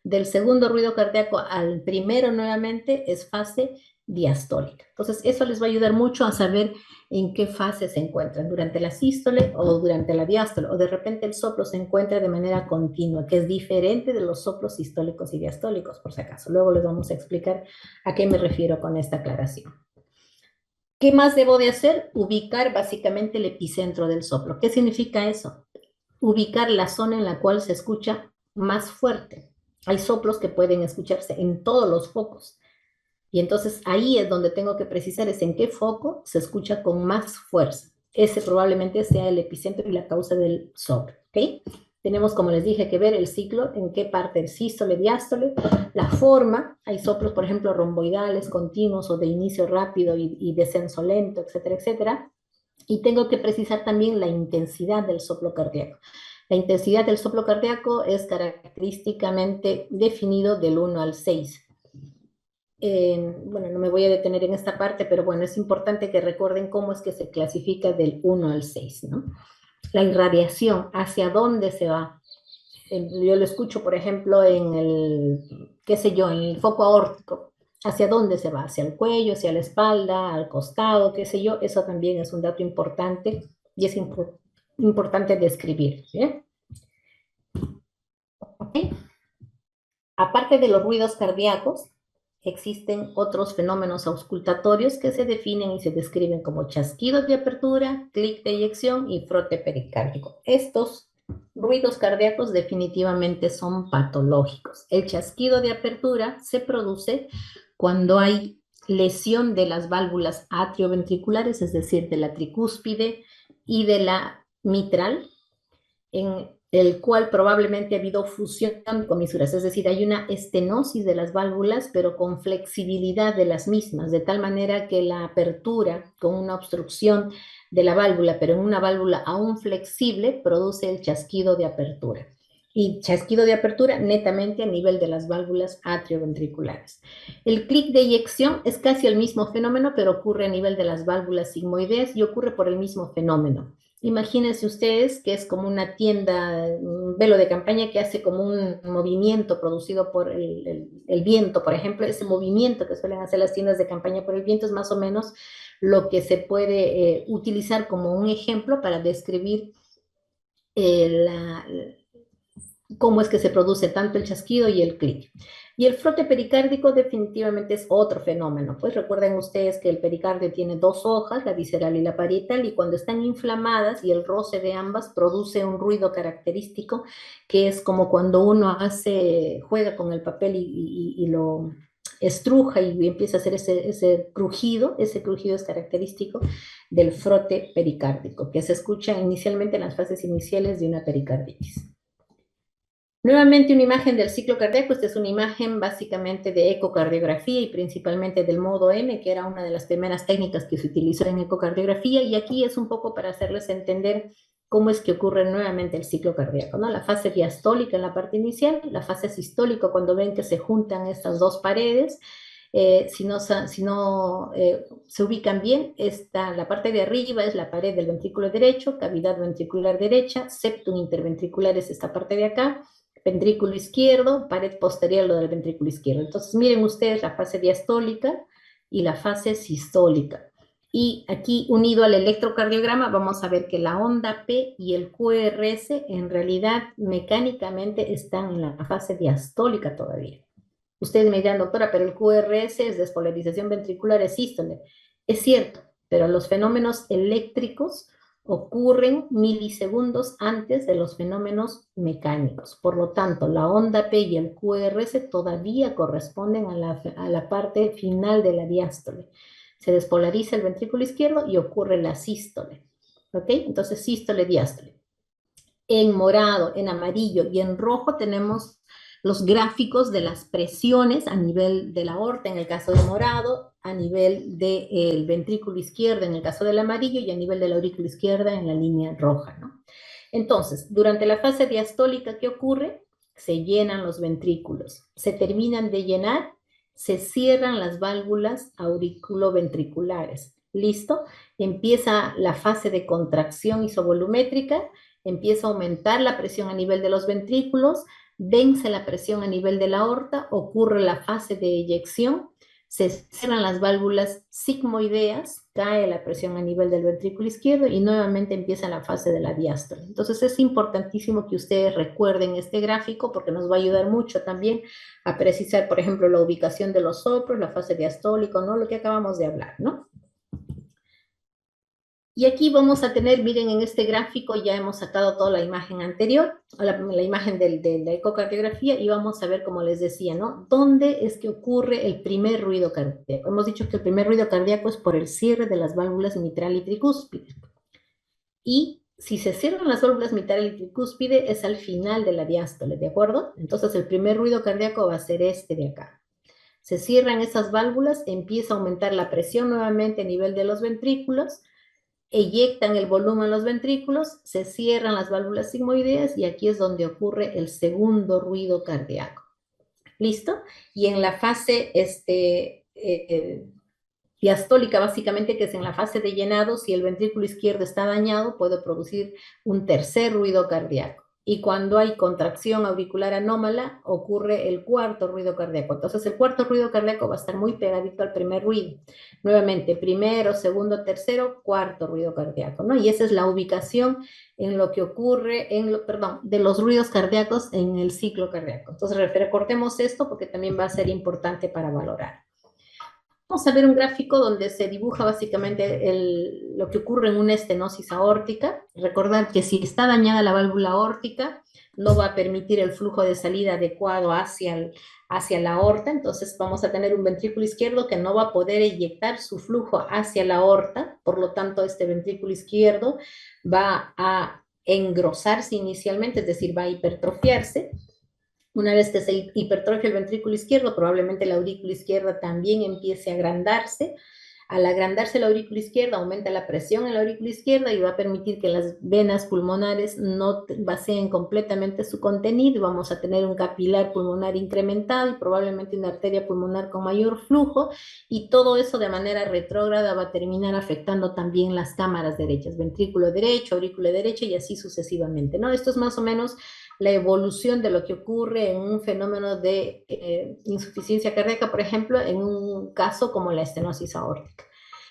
Del segundo ruido cardíaco al primero nuevamente es fase diastólica. Entonces, eso les va a ayudar mucho a saber en qué fase se encuentran, durante la sístole o durante la diástole, o de repente el soplo se encuentra de manera continua, que es diferente de los soplos sistólicos y diastólicos, por si acaso. Luego les vamos a explicar a qué me refiero con esta aclaración. ¿Qué más debo de hacer? Ubicar básicamente el epicentro del soplo. ¿Qué significa eso? Ubicar la zona en la cual se escucha más fuerte. Hay soplos que pueden escucharse en todos los focos. Y entonces ahí es donde tengo que precisar es en qué foco se escucha con más fuerza. Ese probablemente sea el epicentro y la causa del soplo. ¿Ok? Tenemos, como les dije, que ver el ciclo, en qué parte del sístole, diástole, la forma. Hay soplos, por ejemplo, romboidales, continuos o de inicio rápido y descenso lento, etcétera, etcétera. Y tengo que precisar también la intensidad del soplo cardíaco. La intensidad del soplo cardíaco es característicamente definido del 1 al 6. Bueno, no me voy a detener en esta parte, pero bueno, es importante que recuerden cómo es que se clasifica del 1 al 6, ¿no? La irradiación, ¿hacia dónde se va? Yo lo escucho, por ejemplo, en qué sé yo, en el foco aórtico. ¿Hacia dónde se va? ¿Hacia el cuello, hacia la espalda, al costado, qué sé yo? Eso también es un dato importante y es importante describir, ¿sí? ¿Okay? Aparte de los ruidos cardíacos, existen otros fenómenos auscultatorios que se definen y se describen como chasquidos de apertura, clic de eyección y frote pericárdico. Estos ruidos cardíacos definitivamente son patológicos. El chasquido de apertura se produce cuando hay lesión de las válvulas atrioventriculares, es decir, de la tricúspide y de la mitral, en el cual probablemente ha habido fusión con comisuras, es decir, hay una estenosis de las válvulas, pero con flexibilidad de las mismas, de tal manera que la apertura con una obstrucción de la válvula, pero en una válvula aún flexible, produce el chasquido de apertura. Y chasquido de apertura netamente a nivel de las válvulas atrioventriculares. El clic de eyección es casi el mismo fenómeno, pero ocurre a nivel de las válvulas sigmoideas y ocurre por el mismo fenómeno. Imagínense ustedes que es como una tienda, un velo de campaña que hace como un movimiento producido por el viento, por ejemplo. Ese movimiento que suelen hacer las tiendas de campaña por el viento es más o menos lo que se puede utilizar como un ejemplo para describir cómo es que se produce tanto el chasquido y el clic. Y el frote pericárdico definitivamente es otro fenómeno. Pues recuerden ustedes que el pericardio tiene dos hojas, la visceral y la parietal, y cuando están inflamadas y el roce de ambas produce un ruido característico, que es como cuando uno juega con el papel y lo estruja y empieza a hacer ese crujido es característico del frote pericárdico, que se escucha inicialmente en las fases iniciales de una pericarditis. Nuevamente una imagen del ciclo cardíaco. Esta es una imagen básicamente de ecocardiografía y principalmente del modo M, que era una de las primeras técnicas que se utilizó en ecocardiografía, y aquí es un poco para hacerles entender cómo es que ocurre nuevamente el ciclo cardíaco, ¿no? La fase diastólica en la parte inicial, la fase sistólica cuando ven que se juntan estas dos paredes. Si no se ubican bien, la parte de arriba es la pared del ventrículo derecho, cavidad ventricular derecha, septum interventricular es esta parte de acá, ventrículo izquierdo, pared posterior lo del ventrículo izquierdo. Entonces miren ustedes la fase diastólica y la fase sistólica. Y aquí unido al electrocardiograma vamos a ver que la onda P y el QRS en realidad mecánicamente están en la fase diastólica todavía. Ustedes me dirán, doctora, pero el QRS es despolarización ventricular, es sístole. Es cierto, pero los fenómenos eléctricos ocurren milisegundos antes de los fenómenos mecánicos. Por lo tanto, la onda P y el QRS todavía corresponden a la parte final de la diástole. Se despolariza el ventrículo izquierdo y ocurre la sístole. ¿Ok? Entonces, sístole, diástole. En morado, en amarillo y en rojo tenemos los gráficos de las presiones a nivel de la aorta en el caso del morado, a nivel del ventrículo izquierdo en el caso del amarillo y a nivel de la aurícula izquierda en la línea roja, ¿no? Entonces, durante la fase diastólica, ¿qué ocurre? Se llenan los ventrículos, se terminan de llenar, se cierran las válvulas auriculoventriculares. ¿Listo? Empieza la fase de contracción isovolumétrica, empieza a aumentar la presión a nivel de los ventrículos, vence la presión a nivel de la aorta, ocurre la fase de eyección, se cierran las válvulas sigmoideas, cae la presión a nivel del ventrículo izquierdo y nuevamente empieza la fase de la diástole. Entonces es importantísimo que ustedes recuerden este gráfico porque nos va a ayudar mucho también a precisar, por ejemplo, la ubicación de los soplos, la fase diastólica, ¿no? Lo que acabamos de hablar, ¿no? Y aquí vamos a tener, miren, en este gráfico ya hemos sacado toda la imagen anterior, la imagen de la ecocardiografía, y vamos a ver, como les decía, ¿no? ¿Dónde es que ocurre el primer ruido cardíaco? Hemos dicho que el primer ruido cardíaco es por el cierre de las válvulas mitral y tricúspide. Y si se cierran las válvulas mitral y tricúspide es al final de la diástole, ¿de acuerdo? Entonces el primer ruido cardíaco va a ser este de acá. Se cierran esas válvulas, empieza a aumentar la presión nuevamente a nivel de los ventrículos, eyectan el volumen en los ventrículos, se cierran las válvulas sigmoideas y aquí es donde ocurre el segundo ruido cardíaco. ¿Listo? Y en la fase diastólica, básicamente, que es en la fase de llenado, si el ventrículo izquierdo está dañado, puede producir un tercer ruido cardíaco. Y cuando hay contracción auricular anómala, ocurre el cuarto ruido cardíaco. Entonces, el cuarto ruido cardíaco va a estar muy pegadito al primer ruido. Nuevamente, primero, segundo, tercero, cuarto ruido cardíaco, ¿no? Y esa es la ubicación en lo que ocurre, de los ruidos cardíacos en el ciclo cardíaco. Entonces, recordemos esto porque también va a ser importante para valorar. Vamos a ver un gráfico donde se dibuja básicamente lo que ocurre en una estenosis aórtica. Recordar que si está dañada la válvula aórtica, no va a permitir el flujo de salida adecuado hacia la aorta, entonces vamos a tener un ventrículo izquierdo que no va a poder eyectar su flujo hacia la aorta, por lo tanto este ventrículo izquierdo va a engrosarse inicialmente, es decir, va a hipertrofiarse. Una vez que se hipertrofia el ventrículo izquierdo, probablemente la aurícula izquierda también empiece a agrandarse. Al agrandarse la aurícula izquierda, aumenta la presión en la aurícula izquierda y va a permitir que las venas pulmonares no vacíen completamente su contenido. Vamos a tener un capilar pulmonar incrementado y probablemente una arteria pulmonar con mayor flujo. Y todo eso de manera retrógrada va a terminar afectando también las cámaras derechas, ventrículo derecho, aurícula derecha y así sucesivamente, ¿no? Esto es más o menos la evolución de lo que ocurre en un fenómeno de insuficiencia cardíaca, por ejemplo, en un caso como la estenosis aórtica.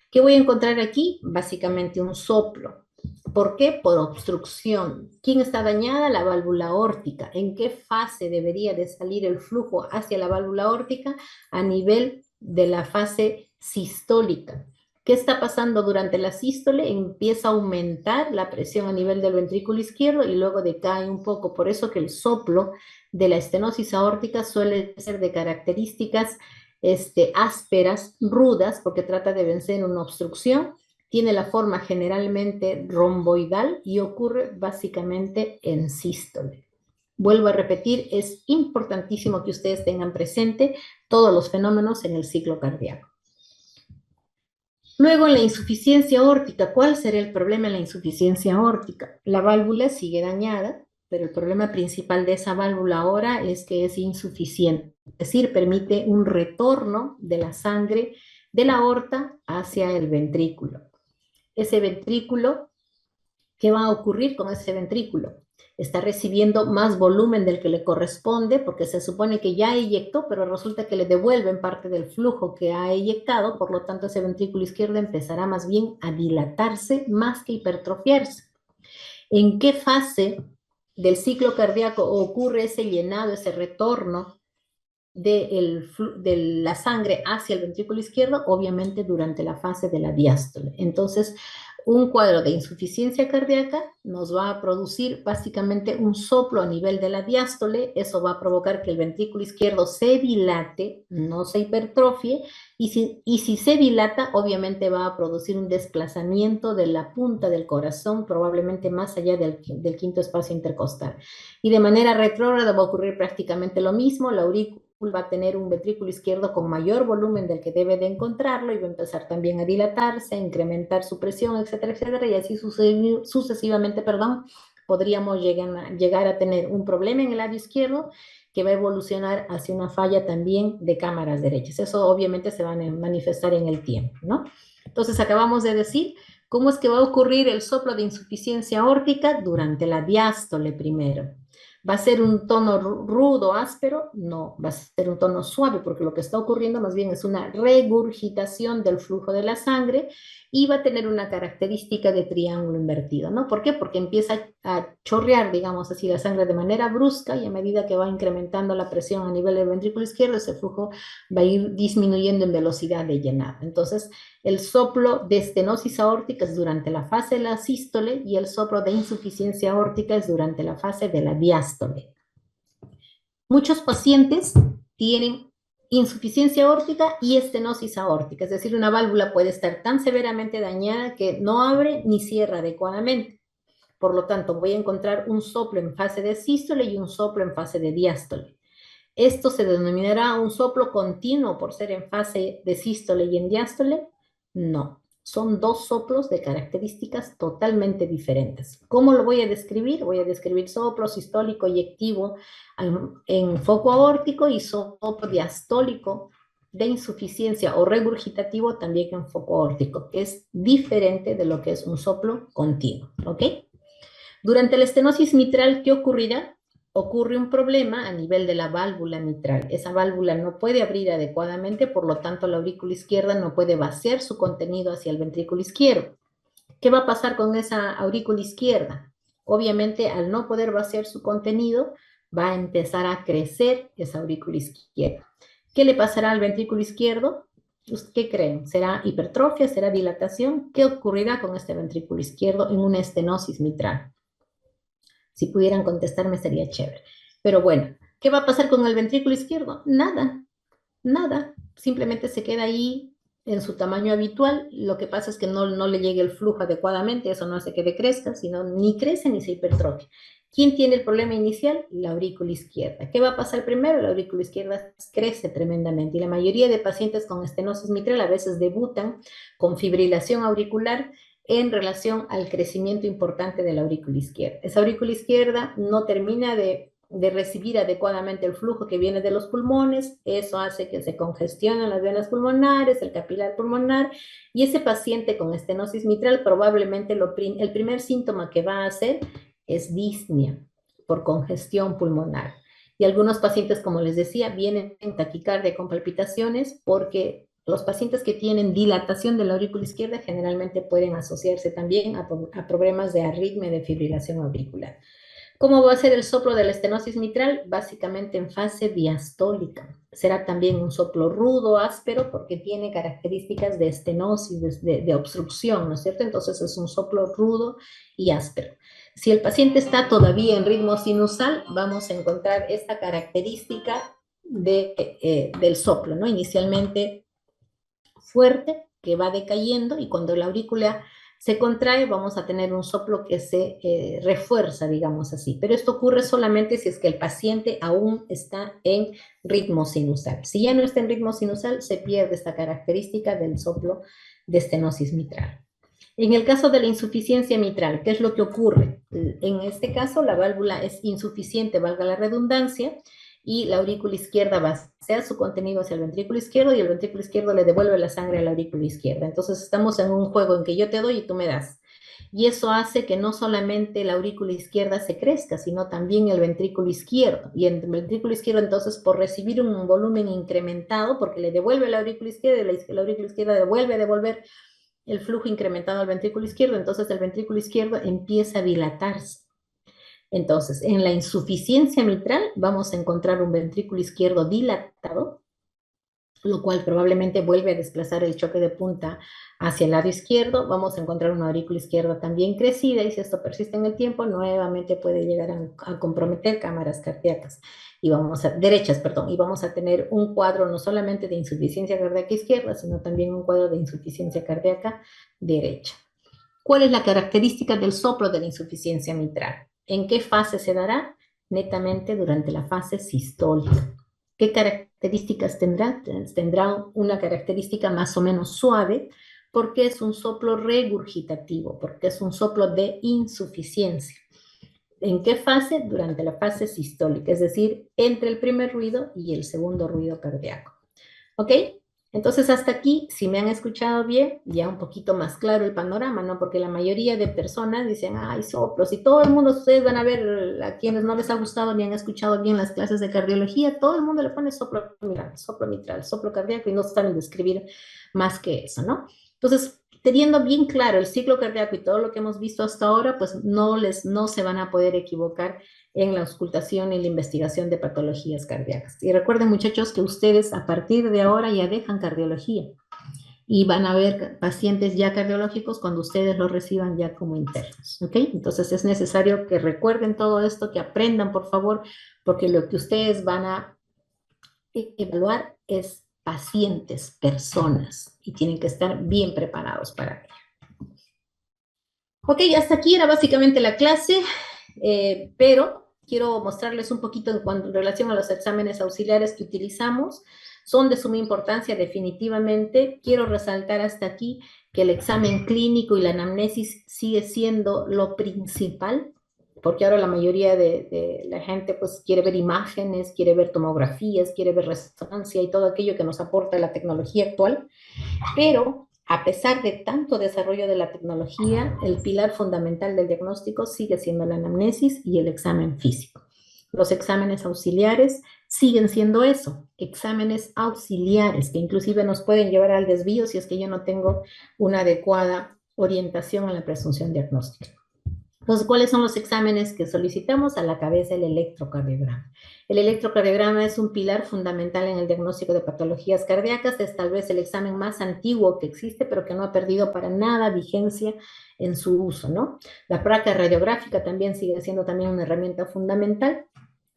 ¿Qué voy a encontrar aquí? Básicamente un soplo. ¿Por qué? Por obstrucción. ¿Quién está dañada? La válvula aórtica. ¿En qué fase debería de salir el flujo hacia la válvula aórtica? A nivel de la fase sistólica. ¿Qué está pasando durante la sístole? Empieza a aumentar la presión a nivel del ventrículo izquierdo y luego decae un poco. Por eso que el soplo de la estenosis aórtica suele ser de características ásperas, rudas, porque trata de vencer una obstrucción. Tiene la forma generalmente romboidal y ocurre básicamente en sístole. Vuelvo a repetir, es importantísimo que ustedes tengan presente todos los fenómenos en el ciclo cardíaco. Luego, en la insuficiencia aórtica, ¿cuál será el problema en la insuficiencia aórtica? La válvula sigue dañada, pero el problema principal de esa válvula ahora es que es insuficiente, es decir, permite un retorno de la sangre de la aorta hacia el ventrículo. Ese ventrículo, ¿qué va a ocurrir con ese ventrículo? Está recibiendo más volumen del que le corresponde porque se supone que ya eyectó, pero resulta que le devuelven parte del flujo que ha eyectado, por lo tanto ese ventrículo izquierdo empezará más bien a dilatarse más que hipertrofiarse. ¿En qué fase del ciclo cardíaco ocurre ese llenado, ese retorno de la sangre hacia el ventrículo izquierdo? Obviamente durante la fase de la diástole. Entonces, un cuadro de insuficiencia cardíaca nos va a producir básicamente un soplo a nivel de la diástole. Eso va a provocar que el ventrículo izquierdo se dilate, no se hipertrofie, y si se dilata, obviamente va a producir un desplazamiento de la punta del corazón, probablemente más allá del quinto espacio intercostal. Y de manera retrógrada va a ocurrir prácticamente lo mismo. La aurícula va a tener un ventrículo izquierdo con mayor volumen del que debe de encontrarlo y va a empezar también a dilatarse, a incrementar su presión, etcétera, y así sucesivamente, podríamos llegar a tener un problema en el lado izquierdo que va a evolucionar hacia una falla también de cámaras derechas. Eso obviamente se va a manifestar en el tiempo, ¿no? Entonces acabamos de decir cómo es que va a ocurrir el soplo de insuficiencia aórtica durante la diástole primero. ¿Va a ser un tono rudo, áspero? No, va a ser un tono suave, porque lo que está ocurriendo más bien es una regurgitación del flujo de la sangre y va a tener una característica de triángulo invertido, ¿no? ¿Por qué? Porque empieza a chorrear, digamos así, la sangre de manera brusca y a medida que va incrementando la presión a nivel del ventrículo izquierdo, ese flujo va a ir disminuyendo en velocidad de llenado. Entonces, el soplo de estenosis aórtica es durante la fase de la sístole y el soplo de insuficiencia aórtica es durante la fase de la diástole. Muchos pacientes tienen insuficiencia aórtica y estenosis aórtica, es decir, una válvula puede estar tan severamente dañada que no abre ni cierra adecuadamente. Por lo tanto, voy a encontrar un soplo en fase de sístole y un soplo en fase de diástole. Esto se denominará un soplo continuo por ser en fase de sístole y en diástole. No, son dos soplos de características totalmente diferentes. ¿Cómo lo voy a describir? Voy a describir soplo sistólico eyectivo en foco aórtico y soplo diastólico de insuficiencia o regurgitativo también en foco aórtico, que es diferente de lo que es un soplo continuo, ¿ok? Durante la estenosis mitral, ¿qué ocurrirá? Ocurre un problema a nivel de la válvula mitral. Esa válvula no puede abrir adecuadamente, por lo tanto la aurícula izquierda no puede vaciar su contenido hacia el ventrículo izquierdo. ¿Qué va a pasar con esa aurícula izquierda? Obviamente, al no poder vaciar su contenido, va a empezar a crecer esa aurícula izquierda. ¿Qué le pasará al ventrículo izquierdo? ¿Qué creen? ¿Será hipertrofia? ¿Será dilatación? ¿Qué ocurrirá con este ventrículo izquierdo en una estenosis mitral? Si pudieran contestarme sería chévere. Pero bueno, ¿qué va a pasar con el ventrículo izquierdo? Nada, nada. Simplemente se queda ahí en su tamaño habitual. Lo que pasa es que no le llega el flujo adecuadamente. Eso no hace que decrezca, sino ni crece ni se hipertrofia. ¿Quién tiene el problema inicial? La aurícula izquierda. ¿Qué va a pasar primero? La aurícula izquierda crece tremendamente y la mayoría de pacientes con estenosis mitral a veces debutan con fibrilación auricular en relación al crecimiento importante de la aurícula izquierda. Esa aurícula izquierda no termina de recibir adecuadamente el flujo que viene de los pulmones, eso hace que se congestionen las venas pulmonares, el capilar pulmonar, y ese paciente con estenosis mitral probablemente el primer síntoma que va a hacer es disnea por congestión pulmonar. Y algunos pacientes, como les decía, vienen en taquicardia con palpitaciones porque Los pacientes que tienen dilatación de la aurícula izquierda generalmente pueden asociarse también a problemas de arritmia de fibrilación auricular. ¿Cómo va a ser el soplo de la estenosis mitral? Básicamente en fase diastólica. Será también un soplo rudo, áspero, porque tiene características de estenosis, de obstrucción, ¿no es cierto? Entonces es un soplo rudo y áspero. Si el paciente está todavía en ritmo sinusal, vamos a encontrar esta característica del soplo, ¿no? Inicialmente fuerte, que va decayendo, y cuando la aurícula se contrae, vamos a tener un soplo que se refuerza, digamos así. Pero esto ocurre solamente si es que el paciente aún está en ritmo sinusal. Si ya no está en ritmo sinusal, se pierde esta característica del soplo de estenosis mitral. En el caso de la insuficiencia mitral, ¿qué es lo que ocurre? En este caso, la válvula es insuficiente, valga la redundancia, y la aurícula izquierda vacía su contenido hacia el ventrículo izquierdo y el ventrículo izquierdo le devuelve la sangre a la aurícula izquierda. Entonces estamos en un juego en que yo te doy y tú me das. Y eso hace que no solamente la aurícula izquierda se crezca, sino también el ventrículo izquierdo. Y el ventrículo izquierdo, entonces, por recibir un volumen incrementado, porque le devuelve la aurícula izquierda y la aurícula izquierda devuelve a devolver el flujo incrementado al ventrículo izquierdo, entonces el ventrículo izquierdo empieza a dilatarse. Entonces, en la insuficiencia mitral vamos a encontrar un ventrículo izquierdo dilatado, lo cual probablemente vuelve a desplazar el choque de punta hacia el lado izquierdo. Vamos a encontrar una aurícula izquierda también crecida, y si esto persiste en el tiempo, nuevamente puede llegar a comprometer cámaras cardíacas derechas, perdón, y vamos a tener un cuadro no solamente de insuficiencia cardíaca izquierda, sino también un cuadro de insuficiencia cardíaca derecha. ¿Cuál es la característica del soplo de la insuficiencia mitral? ¿En qué fase se dará? Netamente durante la fase sistólica. ¿Qué características tendrá? Tendrá una característica más o menos suave, porque es un soplo regurgitativo, porque es un soplo de insuficiencia. ¿En qué fase? Durante la fase sistólica, es decir, entre el primer ruido y el segundo ruido cardíaco. ¿Ok? Entonces, hasta aquí, si me han escuchado bien, ya un poquito más claro el panorama, ¿no? Porque la mayoría de personas dicen, ay, soplos, y todo el mundo, ustedes van a ver, a quienes no les ha gustado ni han escuchado bien las clases de cardiología, todo el mundo le pone soplo mitral, soplo cardíaco, y no saben describir más que eso, ¿no? Entonces, teniendo bien claro el ciclo cardíaco y todo lo que hemos visto hasta ahora, pues no se van a poder equivocar en la auscultación y la investigación de patologías cardíacas. Y recuerden, muchachos, que ustedes a partir de ahora ya dejan cardiología y van a ver pacientes ya cardiológicos cuando ustedes los reciban ya como internos, ¿ok? Entonces es necesario que recuerden todo esto, que aprendan, por favor, porque lo que ustedes van a evaluar es pacientes, personas, y tienen que estar bien preparados para ello. Ok, hasta aquí era básicamente la clase, pero quiero mostrarles un poquito en relación a los exámenes auxiliares que utilizamos. Son de suma importancia definitivamente. Quiero resaltar hasta aquí que el examen clínico y la anamnesis sigue siendo lo principal, porque ahora la mayoría de la gente pues quiere ver imágenes, quiere ver tomografías, quiere ver resonancia y todo aquello que nos aporta la tecnología actual, pero a pesar de tanto desarrollo de la tecnología, el pilar fundamental del diagnóstico sigue siendo la anamnesis y el examen físico. Los exámenes auxiliares siguen siendo eso, exámenes auxiliares, que inclusive nos pueden llevar al desvío si es que yo no tengo una adecuada orientación en la presunción diagnóstica. Entonces, ¿cuáles son los exámenes que solicitamos? A la cabeza, el electrocardiograma. El electrocardiograma es un pilar fundamental en el diagnóstico de patologías cardíacas. Es tal vez el examen más antiguo que existe, pero que no ha perdido para nada vigencia en su uso, ¿no? La placa radiográfica también sigue siendo también una herramienta fundamental,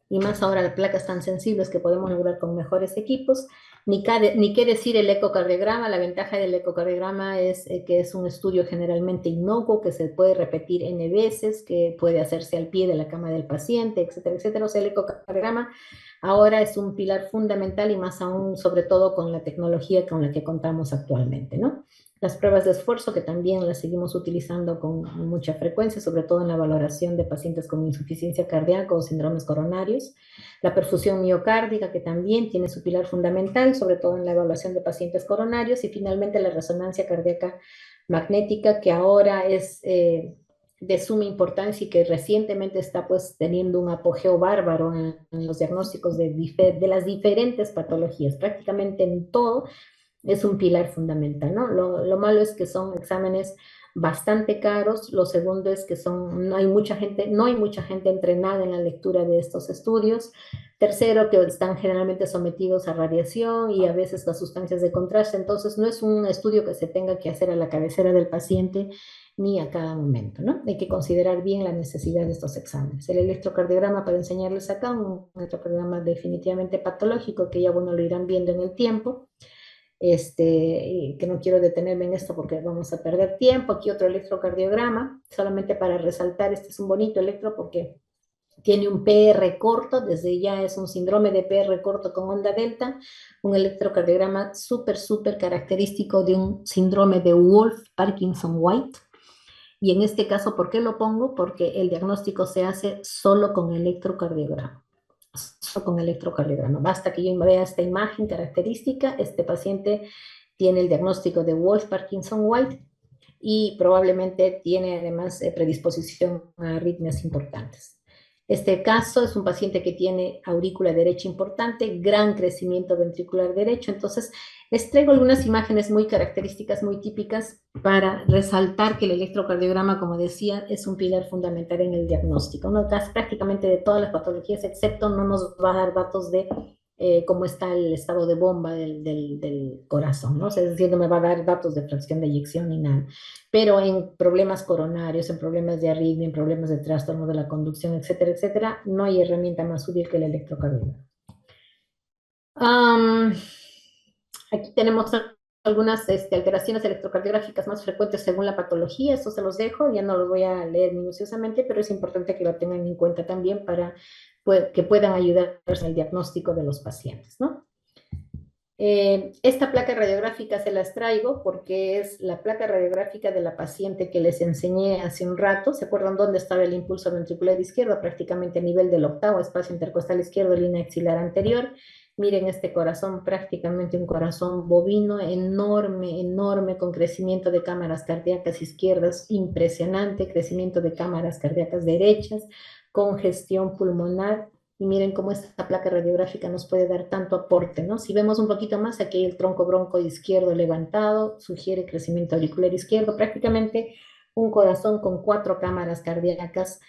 y más ahora las placas tan sensibles que podemos lograr con mejores equipos. Ni qué decir el ecocardiograma. La ventaja del ecocardiograma es que es un estudio generalmente inocuo, que se puede repetir N veces, que puede hacerse al pie de la cama del paciente, etcétera, etcétera. O sea, el ecocardiograma ahora es un pilar fundamental, y más aún, sobre todo con la tecnología con la que contamos actualmente, ¿no? Las pruebas de esfuerzo, que también las seguimos utilizando con mucha frecuencia, sobre todo en la valoración de pacientes con insuficiencia cardíaca o síndromes coronarios. La perfusión miocárdica, que también tiene su pilar fundamental, sobre todo en la evaluación de pacientes coronarios. Y finalmente la resonancia cardíaca magnética, que ahora es de suma importancia y que recientemente está pues teniendo un apogeo bárbaro en los diagnósticos de las diferentes patologías, prácticamente en todo. es un pilar fundamental, ¿no? Lo malo es que son exámenes bastante caros. Lo segundo es que no hay mucha gente entrenada en la lectura de estos estudios. Tercero, que están generalmente sometidos a radiación y a veces a sustancias de contraste. Entonces, no es un estudio que se tenga que hacer a la cabecera del paciente ni a cada momento, ¿no? Hay que considerar bien la necesidad de estos exámenes. El electrocardiograma, para enseñarles acá, un electrocardiograma definitivamente patológico, que ya, bueno, lo irán viendo en el tiempo. Y que no quiero detenerme en esto porque vamos a perder tiempo. Aquí otro electrocardiograma, solamente para resaltar, este es un bonito electro porque tiene un PR corto, desde ya es un síndrome de PR corto con onda delta, un electrocardiograma súper, súper característico de un síndrome de Wolff-Parkinson-White. Y en este caso, ¿por qué lo pongo? Porque el diagnóstico se hace solo con electrocardiograma. Solo con electrocardiograma. Basta que yo vea esta imagen característica, este paciente tiene el diagnóstico de Wolff-Parkinson-White y probablemente tiene además predisposición a arritmias importantes. Este caso es un paciente que tiene aurícula derecha importante, gran crecimiento ventricular derecho. Entonces, les traigo algunas imágenes muy características, muy típicas, para resaltar que el electrocardiograma, como decía, es un pilar fundamental en el diagnóstico. ¿No? Prácticamente de todas las patologías, excepto no nos va a dar datos de cómo está el estado de bomba del corazón, ¿no? O sea, es decir, no me va a dar datos de fracción de eyección ni nada. Pero en problemas coronarios, en problemas de arritmia, en problemas de trastorno de la conducción, etcétera, etcétera, no hay herramienta más útil que el electrocardiograma. Um, Aquí tenemos algunas alteraciones electrocardiográficas más frecuentes según la patología. Esto se los dejo, ya no los voy a leer minuciosamente, pero es importante que lo tengan en cuenta también para que puedan ayudar en el diagnóstico de los pacientes, ¿no? Esta placa radiográfica se las traigo porque es la placa radiográfica de la paciente que les enseñé hace un rato. ¿Se acuerdan dónde estaba el impulso ventricular izquierdo? Prácticamente a nivel del octavo espacio intercostal izquierdo, línea axilar anterior. Miren este corazón, prácticamente un corazón bovino enorme, enorme, con crecimiento de cámaras cardíacas izquierdas impresionante, crecimiento de cámaras cardíacas derechas, congestión pulmonar. Y miren cómo esta placa radiográfica nos puede dar tanto aporte, ¿no? Si vemos un poquito más, aquí el tronco bronco izquierdo levantado, sugiere crecimiento auricular izquierdo, prácticamente un corazón con 4 cámaras cardíacas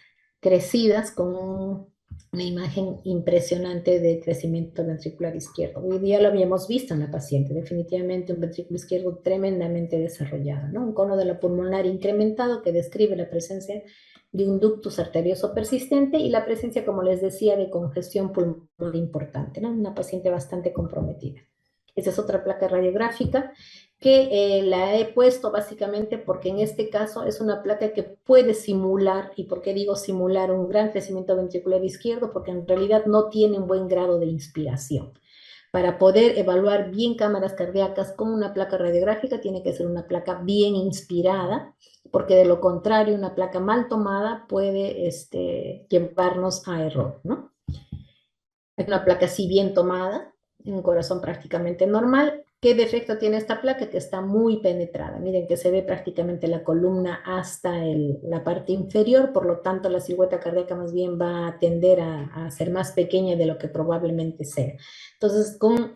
crecidas, con una imagen impresionante de crecimiento ventricular izquierdo. Hoy día lo habíamos visto en la paciente, definitivamente un ventrículo izquierdo tremendamente desarrollado, ¿no? Un cono de la pulmonar incrementado que describe la presencia de un ductus arterioso persistente y la presencia, como les decía, de congestión pulmonar importante, ¿no? Una paciente bastante comprometida. Esa es otra placa radiográfica que la he puesto básicamente porque en este caso es una placa que puede simular, ¿y por qué digo simular? Un gran crecimiento ventricular izquierdo, porque en realidad no tiene un buen grado de inspiración. Para poder evaluar bien cámaras cardíacas con una placa radiográfica tiene que ser una placa bien inspirada, porque de lo contrario una placa mal tomada puede llevarnos a error, ¿no? Es una placa así bien tomada, un corazón prácticamente normal. ¿Qué defecto tiene esta placa? Que está muy penetrada. Miren que se ve prácticamente la columna hasta la parte inferior, por lo tanto la silueta cardíaca más bien va a tender a ser más pequeña de lo que probablemente sea. Entonces, con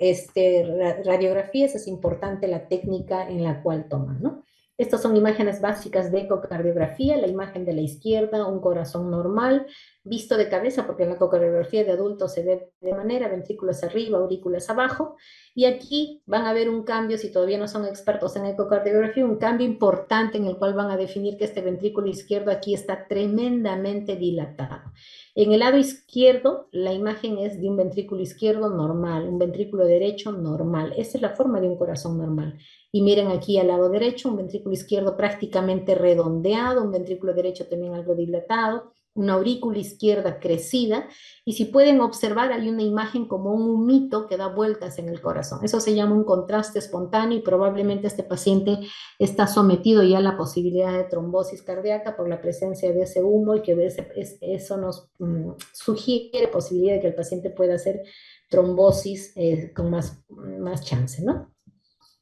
radiografías es importante la técnica en la cual toman, ¿no? Estas son imágenes básicas de ecocardiografía, la imagen de la izquierda, un corazón normal, visto de cabeza, porque en la ecocardiografía de adultos se ve de manera, ventrículos arriba, aurículas abajo, y aquí van a ver un cambio, si todavía no son expertos en ecocardiografía, un cambio importante en el cual van a definir que este ventrículo izquierdo aquí está tremendamente dilatado. En el lado izquierdo, la imagen es de un ventrículo izquierdo normal, un ventrículo derecho normal. Esa es la forma de un corazón normal. Y miren aquí al lado derecho, un ventrículo izquierdo prácticamente redondeado, un ventrículo derecho también algo dilatado, una aurícula izquierda crecida, y si pueden observar hay una imagen como un humito que da vueltas en el corazón. Eso se llama un contraste espontáneo y probablemente este paciente está sometido ya a la posibilidad de trombosis cardíaca por la presencia de ese humo y que eso nos sugiere posibilidad de que el paciente pueda hacer trombosis con más chance, ¿no?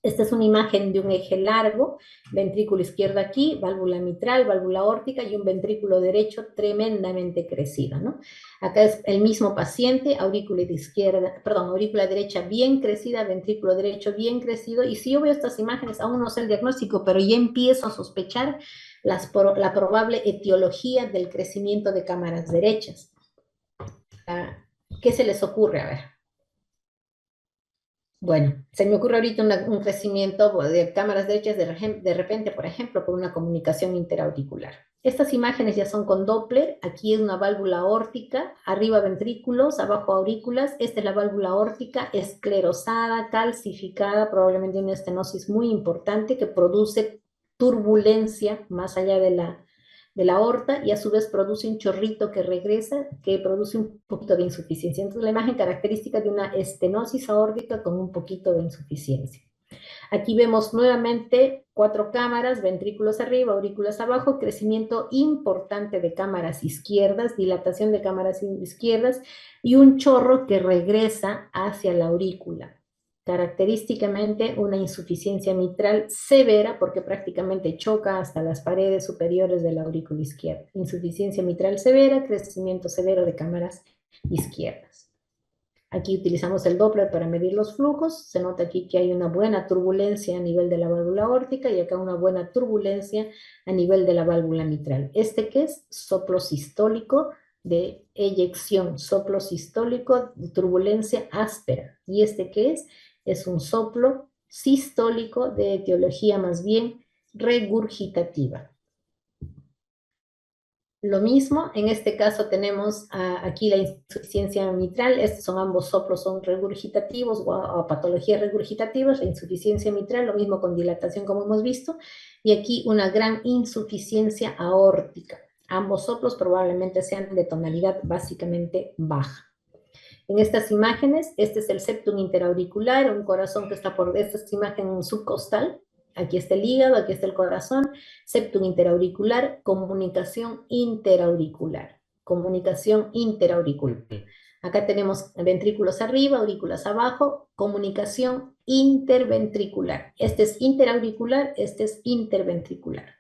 Esta es una imagen de un eje largo, ventrículo izquierdo aquí, válvula mitral, válvula aórtica y un ventrículo derecho tremendamente crecido, ¿no? Acá es el mismo paciente, aurícula izquierda, perdón, aurícula derecha bien crecida, ventrículo derecho bien crecido, y si yo veo estas imágenes, aún no sé el diagnóstico, pero ya empiezo a sospechar la probable etiología del crecimiento de cámaras derechas. ¿Qué se les ocurre? A ver. Bueno, se me ocurre ahorita un crecimiento de cámaras derechas de repente, por ejemplo, por una comunicación interauricular. Estas imágenes ya son con Doppler. Aquí es una válvula aórtica, arriba ventrículos, abajo aurículas. Esta es la válvula aórtica esclerosada, calcificada, probablemente una estenosis muy importante que produce turbulencia más allá de la aorta y a su vez produce un chorrito que regresa, que produce un poquito de insuficiencia. Entonces la imagen característica de una estenosis aórtica con un poquito de insuficiencia. Aquí vemos nuevamente 4 cámaras, ventrículos arriba, aurículas abajo, crecimiento importante de cámaras izquierdas, dilatación de cámaras izquierdas y un chorro que regresa hacia la aurícula. Característicamente una insuficiencia mitral severa porque prácticamente choca hasta las paredes superiores de la aurícula izquierda. Insuficiencia mitral severa, crecimiento severo de cámaras izquierdas. Aquí utilizamos el Doppler para medir los flujos. Se nota aquí que hay una buena turbulencia a nivel de la válvula aórtica y acá una buena turbulencia a nivel de la válvula mitral. ¿Este qué es? Soplo sistólico de eyección, soplo sistólico de turbulencia áspera. ¿Y este qué es? Es un soplo sistólico de etiología más bien regurgitativa. Lo mismo, en este caso tenemos aquí la insuficiencia mitral, estos son ambos soplos, son regurgitativos o patologías regurgitativas, la insuficiencia mitral, lo mismo con dilatación como hemos visto, y aquí una gran insuficiencia aórtica. Ambos soplos probablemente sean de tonalidad básicamente baja. En estas imágenes, este es el septum interauricular, un corazón que está por esta imagen subcostal. Aquí está el hígado, aquí está el corazón, septum interauricular, comunicación interauricular. Comunicación interauricular. Acá tenemos ventrículos arriba, aurículas abajo, comunicación interventricular. Este es interauricular, este es interventricular.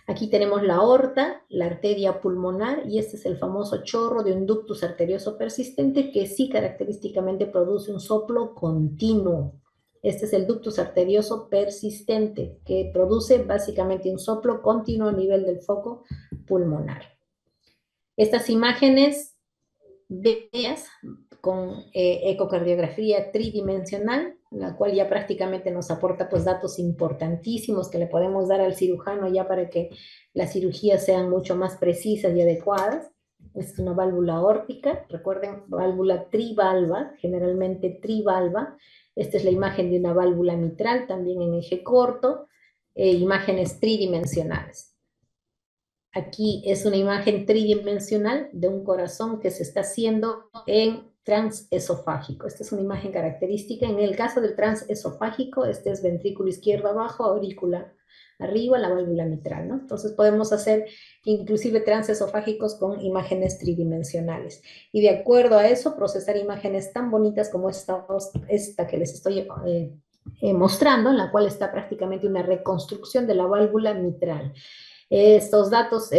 Aquí tenemos la aorta, la arteria pulmonar, y este es el famoso chorro de un ductus arterioso persistente que sí característicamente produce un soplo continuo. Este es el ductus arterioso persistente que produce básicamente un soplo continuo a nivel del foco pulmonar. Estas imágenes veas con ecocardiografía tridimensional, la cual ya prácticamente nos aporta pues datos importantísimos que le podemos dar al cirujano ya para que las cirugías sean mucho más precisas y adecuadas. Es una válvula aórtica, recuerden, válvula trivalva, generalmente trivalva. Esta es la imagen de una válvula mitral, también en eje corto, imágenes tridimensionales. Aquí es una imagen tridimensional de un corazón que se está haciendo en transesofágico. Esta es una imagen característica. En el caso del transesofágico, este es ventrículo izquierdo abajo, aurícula arriba, la válvula mitral, ¿no? Entonces podemos hacer inclusive transesofágicos con imágenes tridimensionales. Y de acuerdo a eso, procesar imágenes tan bonitas como esta que les estoy mostrando, en la cual está prácticamente una reconstrucción de la válvula mitral. Estos datos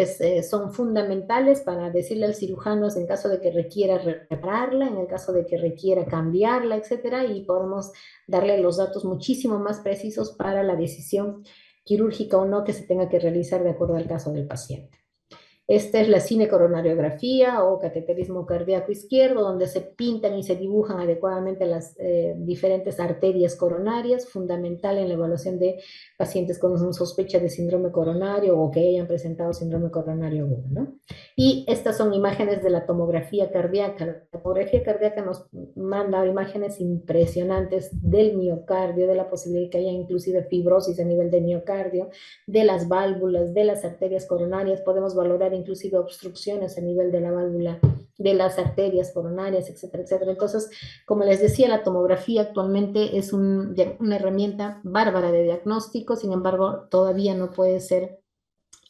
son fundamentales para decirle al cirujano en caso de que requiera repararla, en el caso de que requiera cambiarla, etcétera, y podemos darle los datos muchísimo más precisos para la decisión quirúrgica o no que se tenga que realizar de acuerdo al caso del paciente. Esta es la cinecoronariografía o cateterismo cardíaco izquierdo, donde se pintan y se dibujan adecuadamente las diferentes arterias coronarias, fundamental en la evaluación de pacientes con sospecha de síndrome coronario o que hayan presentado síndrome coronario agudo, ¿no? Y estas son imágenes de la tomografía cardíaca. La tomografía cardíaca nos manda imágenes impresionantes del miocardio, de la posibilidad de que haya inclusive fibrosis a nivel de miocardio, de las válvulas, de las arterias coronarias. Podemos valorar inclusive obstrucciones a nivel de la válvula, de las arterias coronarias, etcétera, etcétera. Entonces, como les decía, la tomografía actualmente es una herramienta bárbara de diagnóstico, sin embargo, todavía no puede ser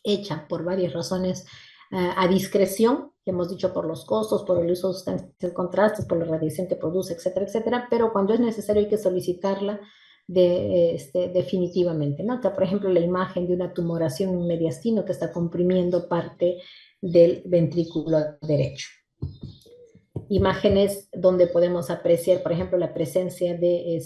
hecha por varias razones a discreción, que hemos dicho por los costos, por el uso de sustancias contrastes, por la radiación que produce, etcétera, etcétera, pero cuando es necesario hay que solicitarla definitivamente, ¿no? Acá, por ejemplo, la imagen de una tumoración en mediastino que está comprimiendo parte del ventrículo derecho. Imágenes donde podemos apreciar, por ejemplo, la presencia de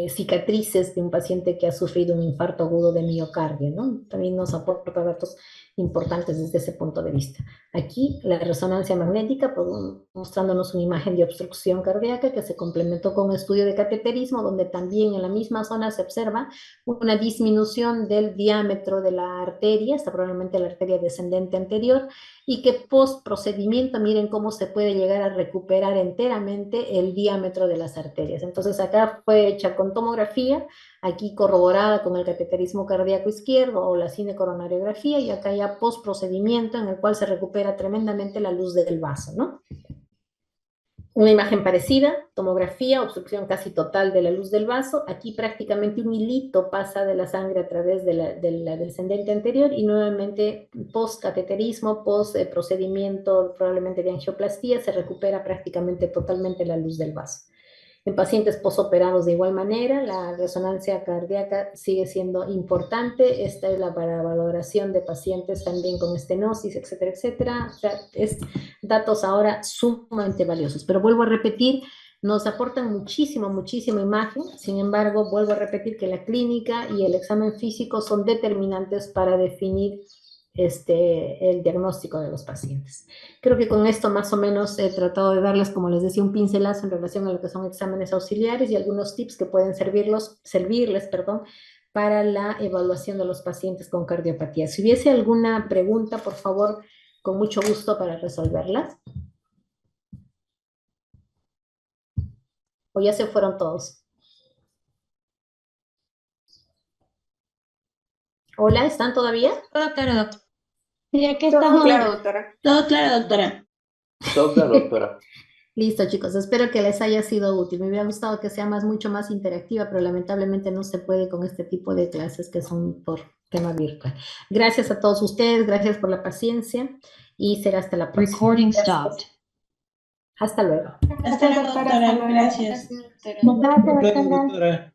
cicatrices de un paciente que ha sufrido un infarto agudo de miocardio, ¿no? También nos aporta datos importantes desde ese punto de vista. Aquí la resonancia magnética, pues, mostrándonos una imagen de obstrucción cardíaca que se complementó con un estudio de cateterismo, donde también en la misma zona se observa una disminución del diámetro de la arteria, está probablemente la arteria descendente anterior, y que post procedimiento, miren cómo se puede llegar a recuperar enteramente el diámetro de las arterias. Entonces acá fue hecha con tomografía, aquí corroborada con el cateterismo cardíaco izquierdo o la cinecoronariografía, y acá ya post procedimiento en el cual se recupera tremendamente la luz del vaso, ¿no? Una imagen parecida, tomografía, obstrucción casi total de la luz del vaso. Aquí prácticamente un hilito pasa de la sangre a través de la descendente anterior, y nuevamente post-cateterismo, post-procedimiento probablemente de angioplastía, se recupera prácticamente totalmente la luz del vaso. En pacientes posoperados de igual manera, la resonancia cardíaca sigue siendo importante. Esta es la para valoración de pacientes también con estenosis, etcétera, etcétera. O sea, es datos ahora sumamente valiosos. Pero vuelvo a repetir, nos aportan muchísima imagen. Sin embargo, vuelvo a repetir que la clínica y el examen físico son determinantes para definir el diagnóstico de los pacientes. Creo que con esto más o menos he tratado de darles, como les decía, un pincelazo en relación a lo que son exámenes auxiliares y algunos tips que pueden servirles, para la evaluación de los pacientes con cardiopatía. Si hubiese alguna pregunta, por favor, con mucho gusto para resolverlas. ¿O ya se fueron todos? Hola, ¿están todavía? Todo claro, doctor. Ya que Todo estamos. claro, doctora. Todo claro, doctora. Todo claro, doctora. Listo, chicos, espero que les haya sido útil. Me hubiera gustado que sea mucho más interactiva, pero lamentablemente no se puede con este tipo de clases que son por tema virtual. Gracias a todos ustedes, gracias por la paciencia y será hasta la próxima. Recording Gracias. stopped. Hasta luego. Hasta luego, doctora. doctora. Hasta luego. Gracias. Gracias, doctora. Gracias, Luego, doctora. doctora.